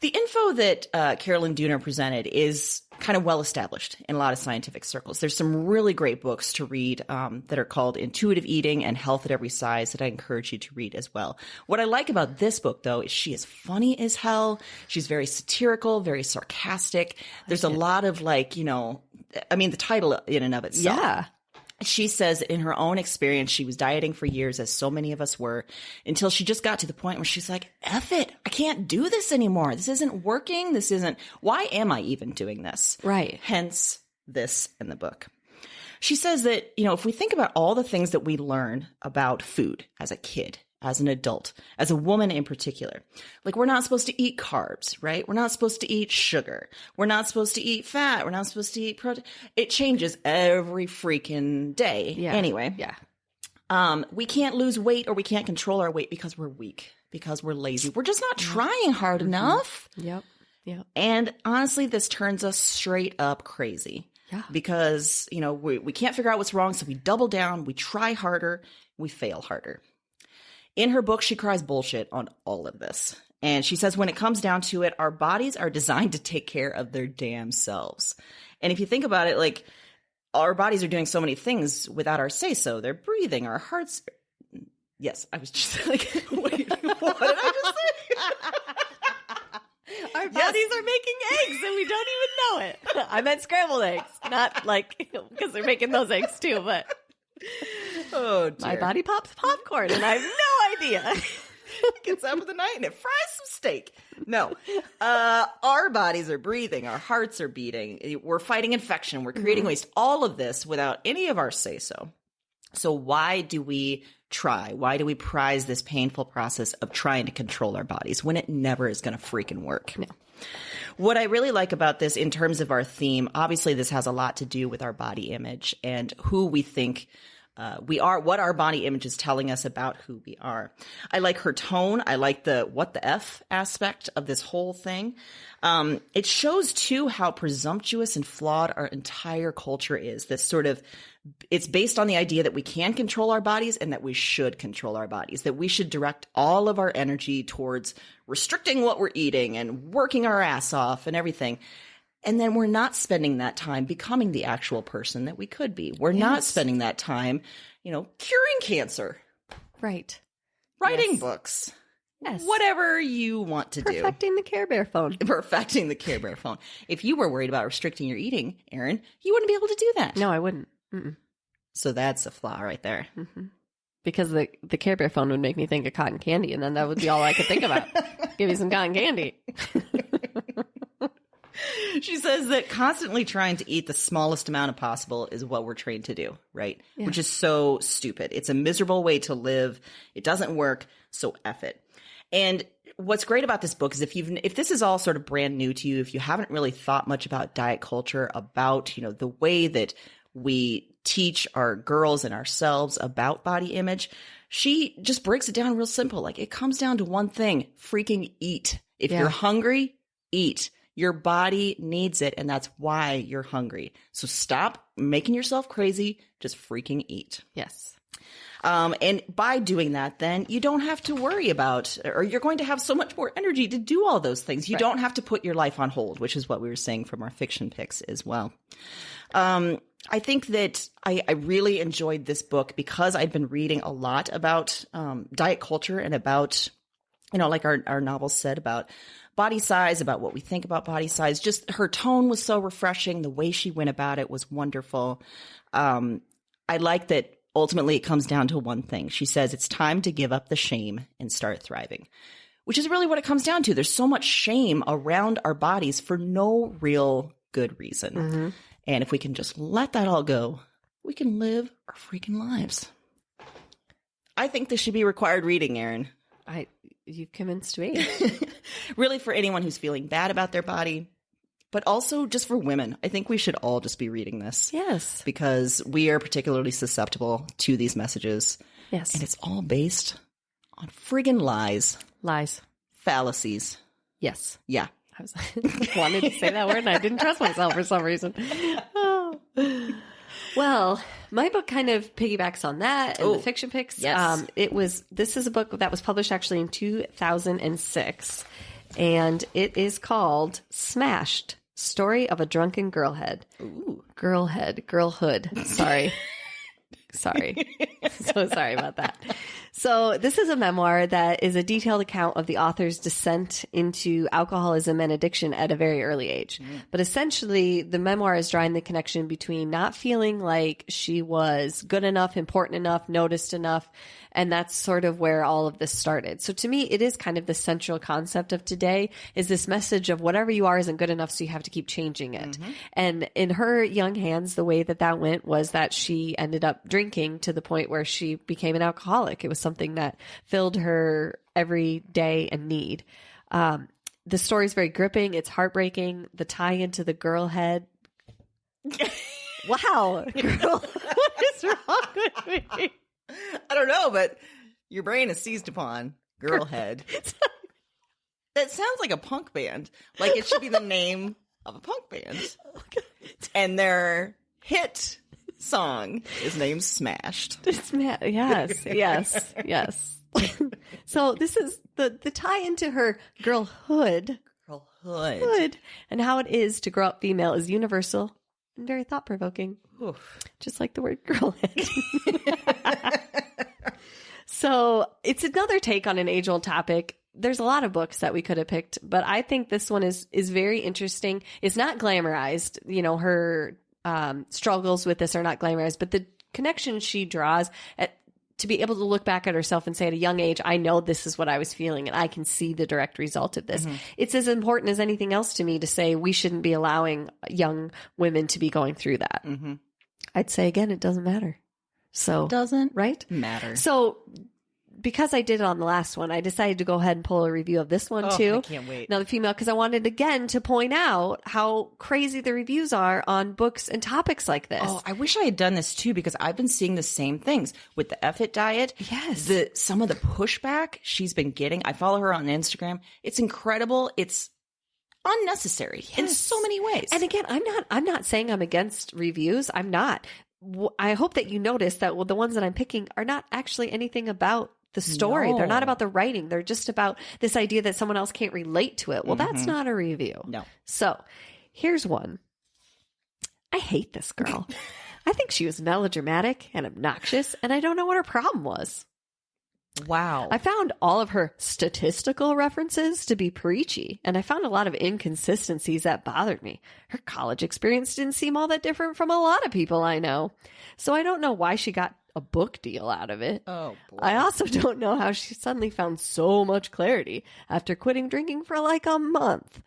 The info that Carolyn Dooner presented is kind of well established in a lot of scientific circles. There's some really great books to read that are called Intuitive Eating and Health at Every Size that I encourage you to read as well. What I like about this book, though, is she is funny as hell. She's very satirical, very sarcastic. There's a lot of the title in and of itself. Yeah. She says in her own experience, she was dieting for years, as so many of us were, until she just got to the point where she's like, F it, I can't do this anymore. This isn't working. Why am I even doing this? Right. Hence this in the book. She says that, if we think about all the things that we learn about food as a kid, as an adult, as a woman in particular, like we're not supposed to eat carbs, right? We're not supposed to eat sugar. We're not supposed to eat fat. We're not supposed to eat protein. It changes every freaking day. Yeah. Anyway. Yeah. We can't lose weight or we can't control our weight because we're weak, because we're lazy. We're just not trying hard enough. Yep. And honestly, this turns us straight up crazy. Yeah. Because, we can't figure out what's wrong. So we double down, we try harder, we fail harder. In her book, she cries bullshit on all of this. And she says when it comes down to it, our bodies are designed to take care of their damn selves. And if you think about it, like our bodies are doing so many things without our say-so. They're breathing, our hearts. Yes, I was just like, wait, what did I just say? Our bodies are making eggs and we don't even know it. I meant scrambled eggs, not like because they're making those eggs too, but Oh, dear. my body pops popcorn and I have no idea. Gets up in the night and it fries some steak. No. Our bodies are breathing. Our hearts are beating. We're fighting infection. We're creating waste. All of this without any of our say-so. So why do we try? Why do we prize this painful process of trying to control our bodies when it never is going to freaking work? No. What I really like about this in terms of our theme, obviously this has a lot to do with our body image and who we think we are, what our body image is telling us about who we are. I like her tone. I like the what the F aspect of this whole thing. It shows too how presumptuous and flawed our entire culture is. This sort of, it's based on the idea that we can control our bodies and that we should control our bodies, that we should direct all of our energy towards restricting what we're eating and working our ass off and everything. And then we're not spending that time becoming the actual person that we could be. We're not spending that time, curing cancer. Right. Writing books. Yes. Whatever you want to do. Perfecting the Care Bear phone. Perfecting the Care Bear phone. If you were worried about restricting your eating, Erin, you wouldn't be able to do that. No, I wouldn't. Mm-mm. So that's a flaw right there. Mm-hmm. Because the Care Bear phone would make me think of cotton candy, and then that would be all I could think about. Give me some cotton candy. She says that constantly trying to eat the smallest amount of possible is what we're trained to do, right? Yeah. Which is so stupid. It's a miserable way to live. It doesn't work, so F it. And what's great about this book is if this is all sort of brand new to you, if you haven't really thought much about diet culture, about, the way that we teach our girls and ourselves about body image, she just breaks it down real simple. Like it comes down to one thing, freaking eat. If you're hungry, eat. Your body needs it, and that's why you're hungry. So stop making yourself crazy. Just freaking eat. Yes. And by doing that, then you don't have to worry about, or you're going to have so much more energy to do all those things. You don't have to put your life on hold, which is what we were saying from our fiction picks as well. I think that I really enjoyed this book because I'd been reading a lot about diet culture and about, like our novel said, about body size, about what we think about body size. Just her tone was so refreshing. The way she went about it was wonderful. I like that ultimately it comes down to one thing. She says it's time to give up the shame and start thriving, which is really what it comes down to. There's so much shame around our bodies for no real good reason. Mm-hmm. And if we can just let that all go, we can live our freaking lives. I think this should be required reading, Erin. You've convinced me. Really, for anyone who's feeling bad about their body, but also just for women. I think we should all just be reading this. Yes. Because we are particularly susceptible to these messages. Yes. And it's all based on friggin' lies. Lies. Fallacies. Yes. Yeah. I was wanted to say that word and I didn't trust myself for some reason. Oh. Well, my book kind of piggybacks on that and the fiction picks. Yes. This is a book that was published actually in 2006, and it is called Smashed: Story of a Drunken Girlhead. Ooh. Girlhood. Sorry. So sorry about that. So this is a memoir that is a detailed account of the author's descent into alcoholism and addiction at a very early age. Mm. But essentially, the memoir is drawing the connection between not feeling like she was good enough, important enough, noticed enough. And that's sort of where all of this started. So to me, it is kind of the central concept of today is this message of whatever you are isn't good enough, so you have to keep changing it. Mm-hmm. And in her young hands, the way that went was that she ended up drinking to the point where she became an alcoholic. It was something that filled her every day and need. The story is very gripping. It's heartbreaking. The tie into the girl head. Wow. Girl, what is wrong with me? I don't know, but your brain is seized upon. Girlhead. That sounds like a punk band. Like it should be the name of a punk band. And their hit song is named Smashed. Yes. So this is the tie into her girlhood. And how it is to grow up female is universal and very thought-provoking. Oof. Just like the word girlhead. So it's another take on an age-old topic. There's a lot of books that we could have picked, but I think this one is very interesting. It's not glamorized. Her struggles with this are not glamorized, but the connection she draws to be able to look back at herself and say at a young age, I know this is what I was feeling and I can see the direct result of this. Mm-hmm. It's as important as anything else to me to say we shouldn't be allowing young women to be going through that. Mm-hmm. I'd say again, it doesn't matter. So it doesn't matter. So because I did it on the last one, I decided to go ahead and pull a review of this one too. I can't wait. Another female, because I wanted again to point out how crazy the reviews are on books and topics like this. Oh, I wish I had done this too, because I've been seeing the same things with the F-It diet. Yes. Some of the pushback she's been getting. I follow her on Instagram. It's incredible. It's unnecessary in so many ways. And again, I'm not saying I'm against reviews. I'm not. I hope that you notice that the ones that I'm picking are not actually anything about the story. No. They're not about the writing. They're just about this idea that someone else can't relate to it. Well, that's not a review. No. So here's one. I hate this girl. I think she was melodramatic and obnoxious, and I don't know what her problem was. Wow. I found all of her statistical references to be preachy, and I found a lot of inconsistencies that bothered me. Her college experience didn't seem all that different from a lot of people I know. So I don't know why she got a book deal out of it. Oh, boy. I also don't know how she suddenly found so much clarity after quitting drinking for like a month.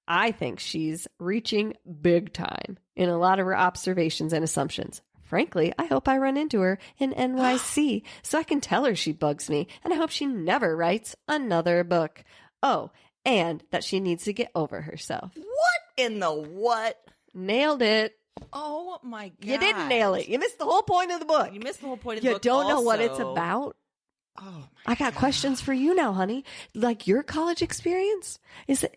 I think she's reaching big time in a lot of her observations and assumptions. Frankly, I hope I run into her in NYC so I can tell her she bugs me, and I hope she never writes another book. Oh, and that she needs to get over herself. What in the what? Nailed it. Oh my God. You didn't nail it. You missed the whole point of the book. You missed the whole point of the book. You don't know what it's about? Oh, I got questions for you now, honey. Like your college experience? Was it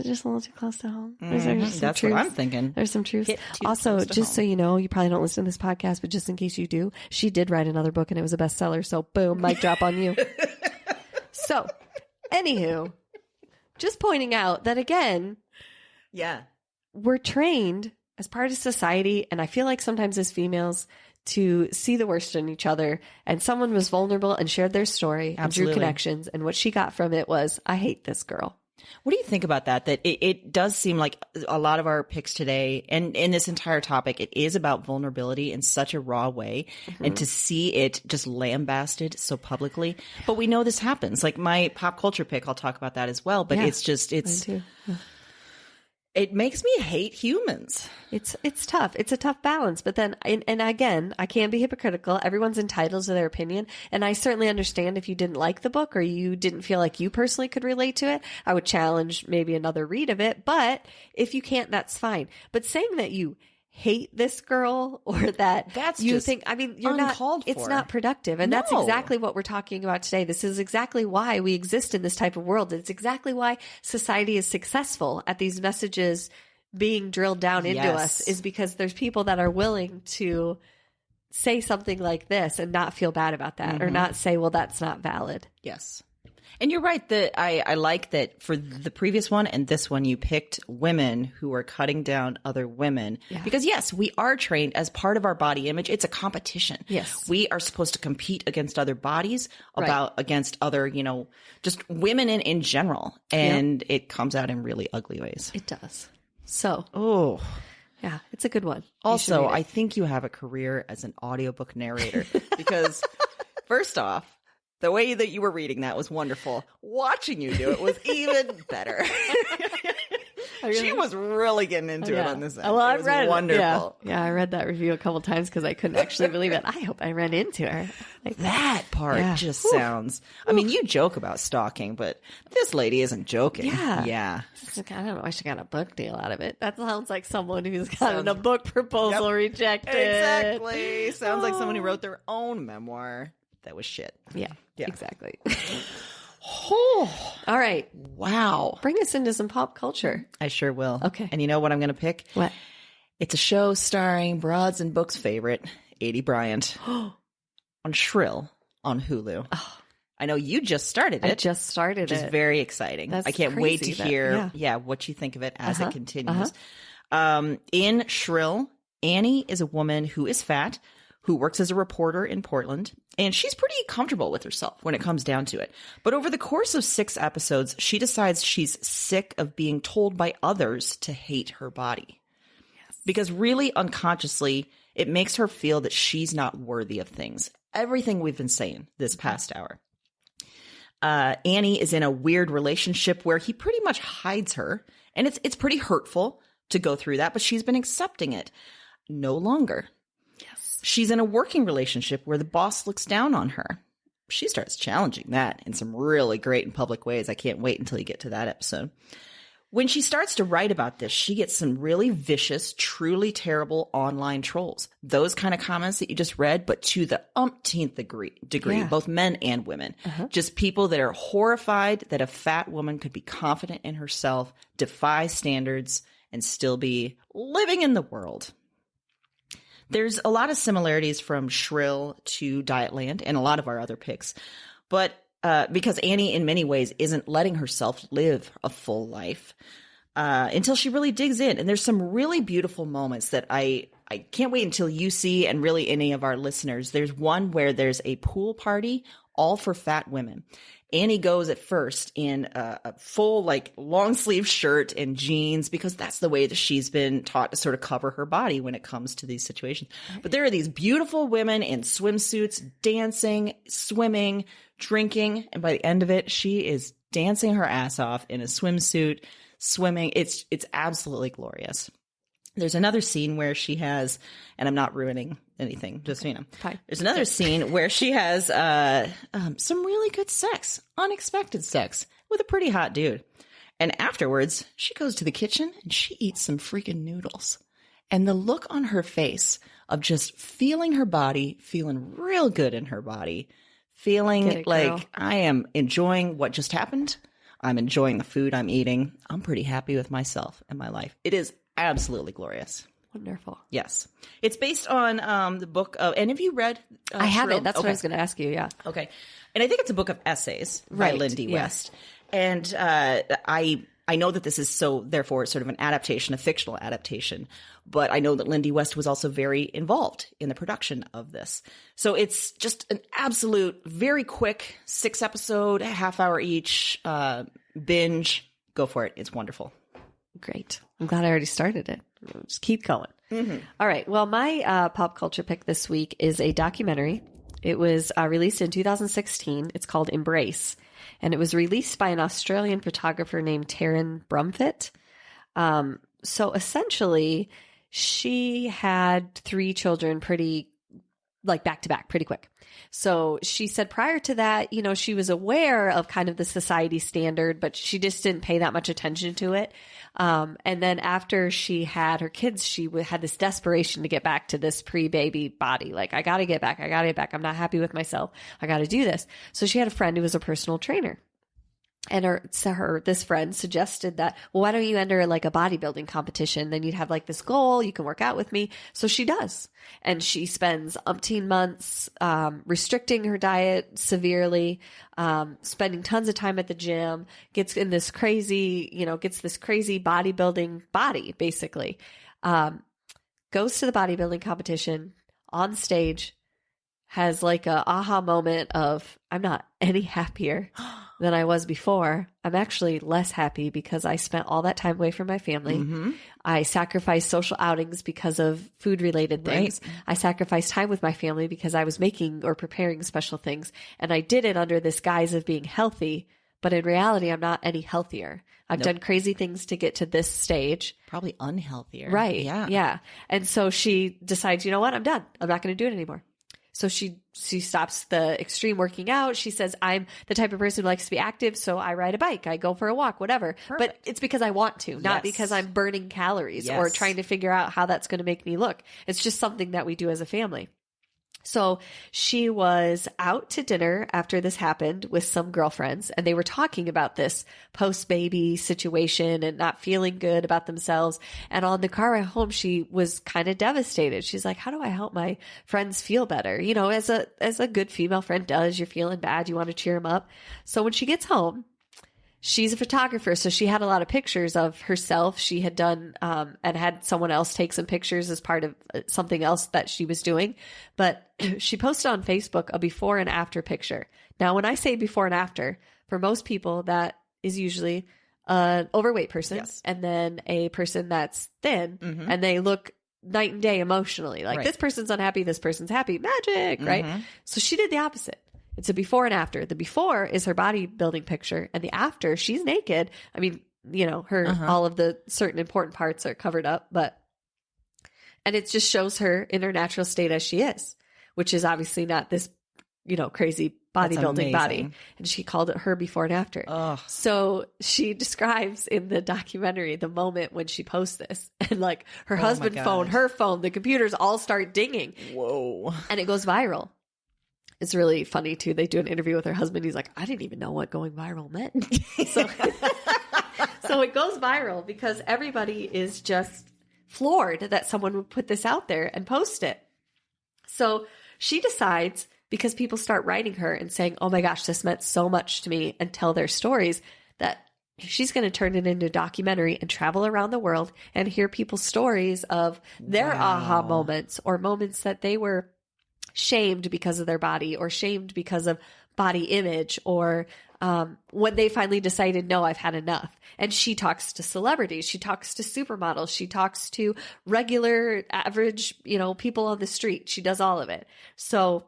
just a little too close to home? Is there some That's truth? what I'm thinking. There's some truth. Hit too Also, close to just home. so you know, you probably don't listen to this podcast, but just in case you do, she did write another book and it was a bestseller. So boom, mic drop on you. So, anywho, just pointing out that again, Yeah. we're trained as part of society, and I feel like sometimes as females, to see the worst in each other. And someone was vulnerable and shared their story and drew Absolutely. connections. And what she got from it was, I hate this girl. What do you think about that? That it does seem like a lot of our picks today and in this entire topic, it is about vulnerability in such a raw way. And to see it just lambasted so publicly. But we know this happens. Like my pop culture pick, I'll talk about that as well. But Yeah, it's Mine too. it makes me hate humans. It's tough. It's a tough balance. But then, and again, I can't be hypocritical. Everyone's entitled to their opinion. And I certainly understand if you didn't like the book or you didn't feel like you personally could relate to it, I would challenge maybe another read of it. But if you can't, that's fine. But saying that you hate this girl or that That's you just think, I mean, you're uncalled not, it's for. not productive. And that's No. exactly what we're talking about today. This is exactly why we exist in this type of world. It's exactly why society is successful at these messages being drilled down into Yes. us, is because there's people that are willing to say something like this and not feel bad about that or not say, well, that's not valid. Yes. And you're right that I like that for the previous one and this one, you picked women who are cutting down other women. Yeah. Because yes, we are trained as part of our body image. It's a competition. Yes. We are supposed to compete against other bodies, Right. against other, just women in general. And it comes out in really ugly ways. It does. So, Oh, yeah, it's a good one. You should also, read it. I think you have a career as an audiobook narrator because first off, the way that you were reading that was wonderful. Watching you do it was even better. She was really getting into it on this end. Well, It I've was read wonderful. it. Yeah, I read that review a couple times because I couldn't actually believe it. I hope I ran into her. Like, That part Yeah. just sounds. I mean, you joke about stalking, but this lady isn't joking. Yeah. Yeah. it's like, I don't know. I should got a book deal out of it. That sounds like someone who's gotten a book proposal rejected. Exactly. Sounds like someone who wrote their own memoir that was shit. Yeah, Yeah. exactly. Oh, All right. wow. Bring us into some pop culture. I sure will. Okay. And you know what I'm going to pick? What? It's a show starring Broads and Books favorite, Adie Bryant, on Shrill on Hulu. I know you just started it. I just started which is it. very exciting. That's I can't wait to crazy that- hear yeah. what you think of it as it Uh-huh. continues. In Shrill, Annie is a woman who is fat, who works as a reporter in Portland, and she's pretty comfortable with herself when it comes down to it. But over the course of 6 episodes, she decides she's sick of being told by others to hate her body. Because really unconsciously, it makes her feel that she's not worthy of things. Everything we've been saying this past hour. Annie is in a weird relationship where he pretty much hides her, and it's pretty hurtful to go through that, but she's been accepting it. No longer. Yes. She's in a working relationship where the boss looks down on her. She starts challenging that in some really great and public ways. I can't wait until you get to that episode. When she starts to write about this, she gets some really vicious, truly terrible online trolls. Those kind of comments that you just read, but to the umpteenth degree, Yeah. both men and women. Just people that are horrified that a fat woman could be confident in herself, defy standards, and still be living in the world. There's a lot of similarities from Shrill to Dietland and a lot of our other picks. But because Annie, in many ways, isn't letting herself live a full life until she really digs in. And there's some really beautiful moments that I can't wait until you see, and really any of our listeners. There's one where there's a pool party all for fat women. Annie goes at first in a full, long sleeve shirt and jeans because that's the way that she's been taught to sort of cover her body when it comes to these situations. But there are these beautiful women in swimsuits, dancing, swimming, drinking. And by the end of it, she is dancing her ass off in a swimsuit, swimming. It's absolutely glorious. There's another scene where she has, and I'm not ruining anything, just, Fine. there's another scene where she has some really good sex, unexpected sex with a pretty hot dude. And afterwards, she goes to the kitchen and she eats some freaking noodles. And the look on her face of just feeling her body, feeling real good in her body, feeling Get it, like girl. I am enjoying what just happened. I'm enjoying the food I'm eating. I'm pretty happy with myself and my life. It is absolutely glorious. Wonderful. Yes. It's based on the book of, and have you read? I haven't. Shrill? That's what Okay. I was going to ask you. Yeah. Okay. And I think it's a book of essays by Right, Lindy yeah. West. And I know that this is therefore sort of an adaptation, a fictional adaptation, but I know that Lindy West was also very involved in the production of this. So it's just an absolute, very quick 6-episode, half-hour each binge. Go for it. It's wonderful. Great. I'm glad I already started it. Just keep going. All right. Well, my pop culture pick this week is a documentary. It was released in 2016. It's called Embrace, and it was released by an Australian photographer named Taryn Brumfitt. So essentially, she had 3 children pretty back to back pretty quick. So she said prior to that, she was aware of kind of the society standard, but she just didn't pay that much attention to it. And then after she had her kids, she had this desperation to get back to this pre-baby body. Like, I got to get back. I'm not happy with myself. I got to do this. So she had a friend who was a personal trainer. And this friend suggested that, well, why don't you enter like a bodybuilding competition? Then you'd have like this goal. You can work out with me. So she does. And she spends umpteen months restricting her diet severely, spending tons of time at the gym, gets this crazy bodybuilding body, basically. Goes to the bodybuilding competition on stage, has like a aha moment of, I'm not any happier than I was before. I'm actually less happy because I spent all that time away from my family. I sacrificed social outings because of food related things. I sacrificed time with my family because I was making or preparing special things. And I did it under this guise of being healthy. But in reality, I'm not any healthier. I've done crazy things to get to this stage. Probably unhealthier. Right. Yeah. Yeah. And so she decides, you know what? I'm done. I'm not going to do it anymore. So she stops the extreme working out. She says, I'm the type of person who likes to be active, so I ride a bike, I go for a walk, whatever. But it's because I want to, not because I'm burning calories or trying to figure out how that's going to make me look. It's just something that we do as a family. So she was out to dinner after this happened with some girlfriends, and they were talking about this post-baby situation and not feeling good about themselves. And on the car ride home, she was kind of devastated. She's like, how do I help my friends feel better? As a good female friend does, you're feeling bad. You want to cheer them up. So when she gets home, she's a photographer, so she had a lot of pictures of herself. She had done and had someone else take some pictures as part of something else that she was doing. But she posted on Facebook a before and after picture. Now, when I say before and after, for most people, that is usually an overweight person and then a person that's thin, and they look night and day emotionally. Like, this person's unhappy, this person's happy. Magic, right? So she did the opposite. It's a before and after. The before is her bodybuilding picture, and the after, she's naked. I mean, all of the certain important parts are covered up, and it just shows her in her natural state as she is, which is obviously not this, crazy bodybuilding body. And she called it her before and after. So she describes in the documentary the moment when she posts this, and like her husband phone, her phone, the computers all start dinging. Whoa. And it goes viral. It's really funny too. They do an interview with her husband. He's like, I didn't even know what going viral meant. So it goes viral because everybody is just floored that someone would put this out there and post it. So she decides, because people start writing her and saying, oh my gosh, this meant so much to me, and tell their stories, that she's going to turn it into a documentary and travel around the world and hear people's stories of their aha moments, or moments that they were shamed because of their body, or shamed because of body image, or when they finally decided, no, I've had enough. And she talks to celebrities, she talks to supermodels, she talks to regular average, people on the street. She does all of it. So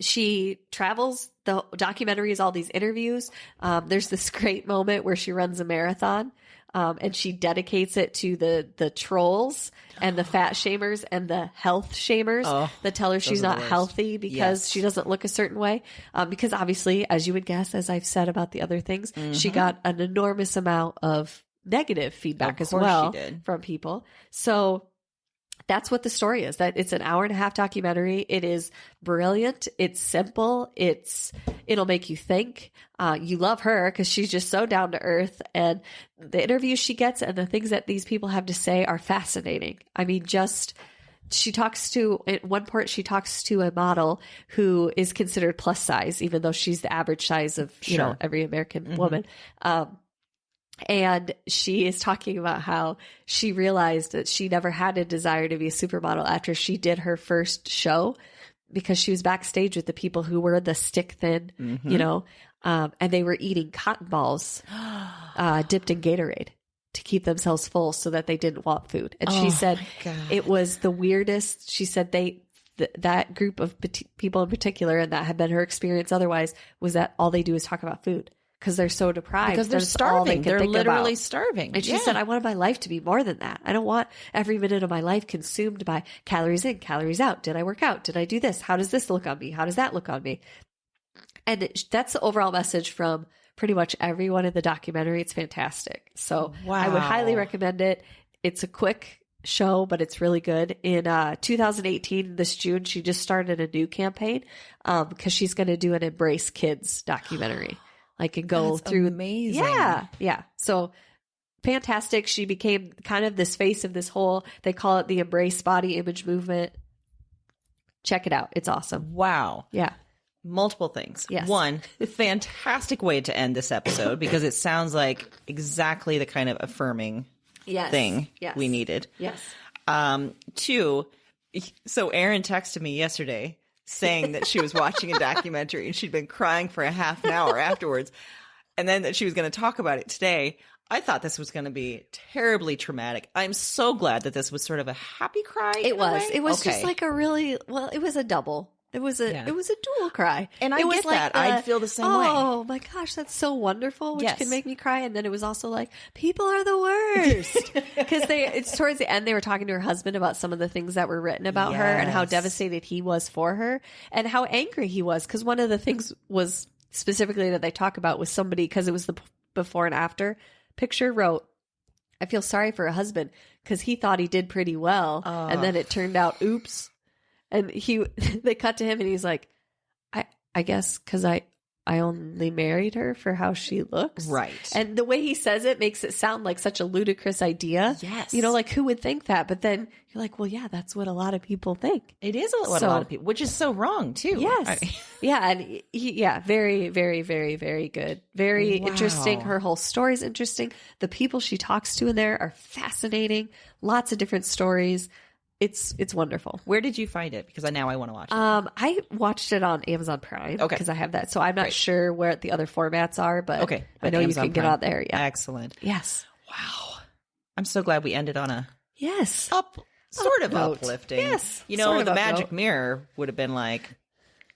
she travels. The documentary is all these interviews. There's this great moment where she runs a marathon. And she dedicates it to the trolls and the fat shamers and the health shamers that tell her she's not healthy because she doesn't look a certain way. Because obviously, as you would guess, as I've said about the other things, she got an enormous amount of negative feedback as well from people. So that's what the story is. That it's an 1.5-hour documentary. It is brilliant. It's simple. It'll make you think. You love her because she's just so down to earth, and the interviews she gets and the things that these people have to say are fascinating. I mean, she talks to, at one point, she talks to a model who is considered plus size, even though she's the average size of, every American woman. And she is talking about how she realized that she never had a desire to be a supermodel after she did her first show, because she was backstage with the people who were the stick thin, and they were eating cotton balls dipped in Gatorade to keep themselves full so that they didn't want food. And she said it was the weirdest. She said that group of people in particular, and that had been her experience otherwise, was that all they do is talk about food. Because they're so deprived. Because they're starving. They're literally starving. And she said, I wanted my life to be more than that. I don't want every minute of my life consumed by calories in, calories out. Did I work out? Did I do this? How does this look on me? How does that look on me? And that's the overall message from pretty much everyone in the documentary. It's fantastic. So I would highly recommend it. It's a quick show, but it's really good. In 2018, this June, she just started a new campaign because she's going to do an Embrace Kids documentary. Like, and go through. Amazing. Yeah. So fantastic. She became kind of this face of this whole, they call it the Embrace Body Image movement. Check it out. It's awesome. Wow. Yeah. Multiple things. Yes. One, fantastic way to end this episode, because it sounds like exactly the kind of affirming thing we needed. Yes. 2, so Erin texted me yesterday saying that she was watching a documentary and she'd been crying for a half an hour afterwards, and then that she was going to talk about it today. I thought this was going to be terribly traumatic. I'm so glad that this was sort of a happy cry. It was. It was just like a really, well, it was a double. It was a dual cry. And I get that. I'd feel the same way. Oh my gosh, that's so wonderful, which can make me cry. And then it was also like, people are the worst. Because it's towards the end, they were talking to her husband about some of the things that were written about her and how devastated he was for her and how angry he was. Because one of the things was specifically that they talk about was somebody, because it was the before and after picture, wrote, I feel sorry for her husband because he thought he did pretty well. And then it turned out, oops. And they cut to him and he's like, I guess because I only married her for how she looks. Right. And the way he says it makes it sound like such a ludicrous idea. Yes. Like, who would think that? But then you're like, well, yeah, that's what a lot of people think. It is what a lot of people, which is so wrong too. Yes. Yeah. And very, very, very, very good. Very interesting. Her whole story is interesting. The people she talks to in there are fascinating. Lots of different stories. It's wonderful. Where did you find it? Because now I want to watch it. I watched it on Amazon Prime. Okay. Because I have that. So I'm not sure where the other formats are, but I know Amazon you can Prime. Get out there. Yeah. Excellent. Yes. Wow. I'm so glad we ended on a sort of uplifting. Yes. The magic mirror would have been like,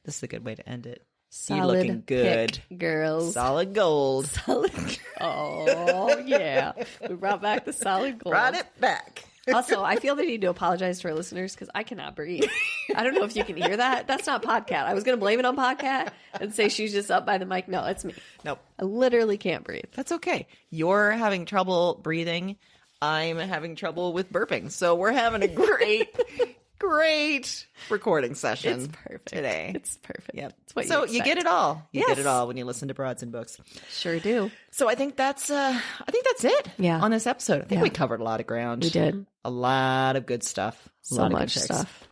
this is a good way to end it. Solid you looking good. Pick, girls. Solid gold. Oh, yeah. We brought back the solid gold. Brought it back. Also, I feel the need to apologize to our listeners because I cannot breathe. I don't know if you can hear that. That's not Podcat. I was going to blame it on Podcat and say she's just up by the mic. No, it's me. Nope. I literally can't breathe. That's okay. You're having trouble breathing. I'm having trouble with burping. So we're having a great recording session. It's perfect today. It's perfect. Yep. It's what so you get it all. You get it all when you listen to Broads and Books. Sure do. So I think that's it. Yeah. On this episode, I think we covered a lot of ground. We did a lot of good stuff. So much stuff.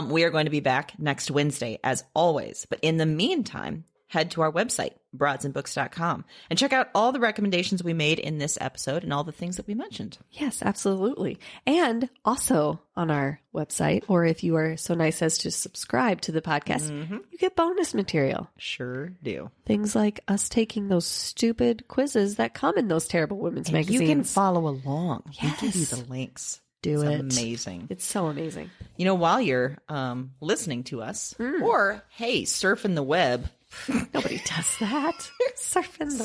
We are going to be back next Wednesday as always. But in the meantime, head to our website, broadsandbooks.com, and check out all the recommendations we made in this episode and all the things that we mentioned. Yes, absolutely. And also on our website, or if you are so nice as to subscribe to the podcast, you get bonus material. Sure do. Things like us taking those stupid quizzes that come in those terrible women's magazines. You can follow along. Yes. We give you the links. It's amazing. It's so amazing. While you're listening to us, or, hey, surfing the web. Nobody does that. Surfing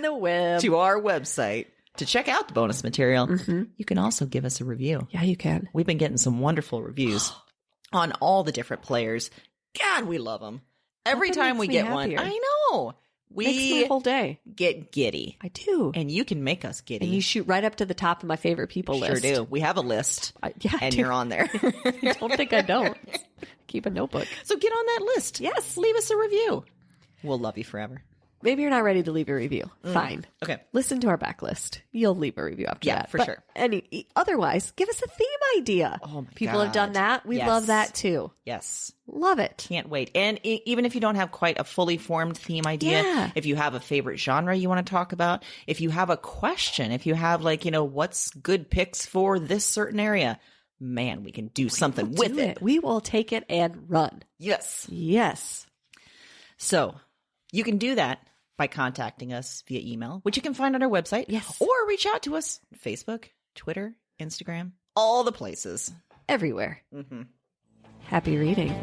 the web to our website to check out the bonus material. You can also give us a review. Yeah, you can. We've been getting some wonderful reviews on all the different players. God, we love them. Every time we get one, I know, Makes my whole day. get giddy. I do. And you can make us giddy. And you shoot right up to the top of my favorite people list. Sure do. We have a list. Yeah, I and do. you're on there. I don't think I don't. Keep a notebook. So get on that list. Yes. Leave us a review. We'll love you forever. Maybe you're not ready to leave a review. Fine. Okay. Listen to our backlist. You'll leave a review after that. For But sure. Otherwise, give us a theme idea. Oh, my People have done God. that. We Yes. love that too. Yes. Love it. Can't wait. And even if you don't have quite a fully formed theme idea, Yeah. if you have a favorite genre you want to talk about, if you have a question, if you have what's good picks for this certain area, man, we can do something with Do it. We will take it and run. Yes. Yes. So you can do that by contacting us via email, which you can find on our website. Yes. Or reach out to us on Facebook, Twitter, Instagram, all the places. Everywhere. Mm-hmm. Happy reading.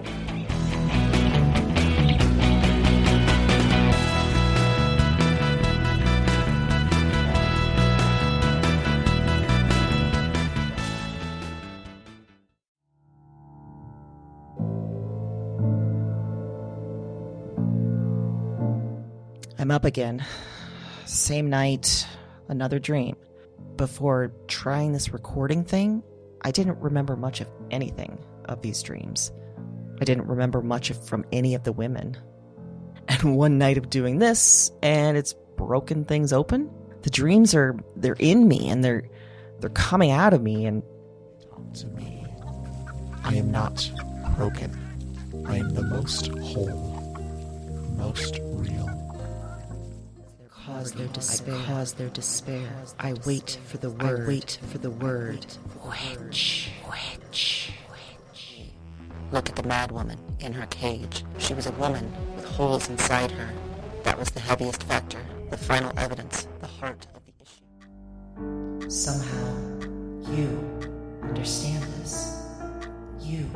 I'm up again. Same night, another dream. Before trying this recording thing, I didn't remember much of anything of these dreams. I didn't remember much from any of the women. And one night of doing this, and it's broken things open. The dreams they're in me, and they're coming out of me, and Talk to me. I am not broken. I am the most whole, most real. cause their despair. I wait for the word. Witch. Look at the mad woman in her cage. She was a woman with holes inside her. That was the heaviest factor, the final evidence, the heart of the issue. Somehow, you understand this. You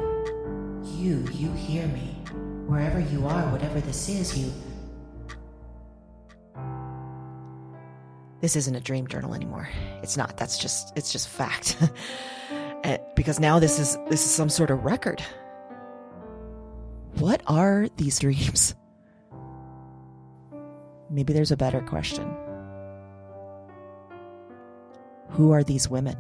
hear me. Wherever you are, whatever this is, you... This isn't a dream journal anymore. It's not. It's just fact. Because now this is some sort of record. What are these dreams? Maybe there's a better question. Who are these women?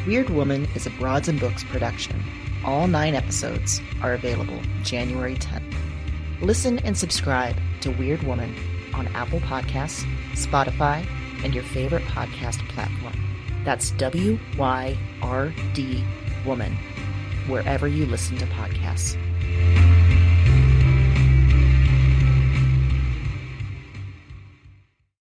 Weird Woman is a Broads and Books production. All 9 episodes are available January 10th. Listen and subscribe to Weird Woman on Apple Podcasts, Spotify, and your favorite podcast platform. That's WYRD Woman, wherever you listen to podcasts.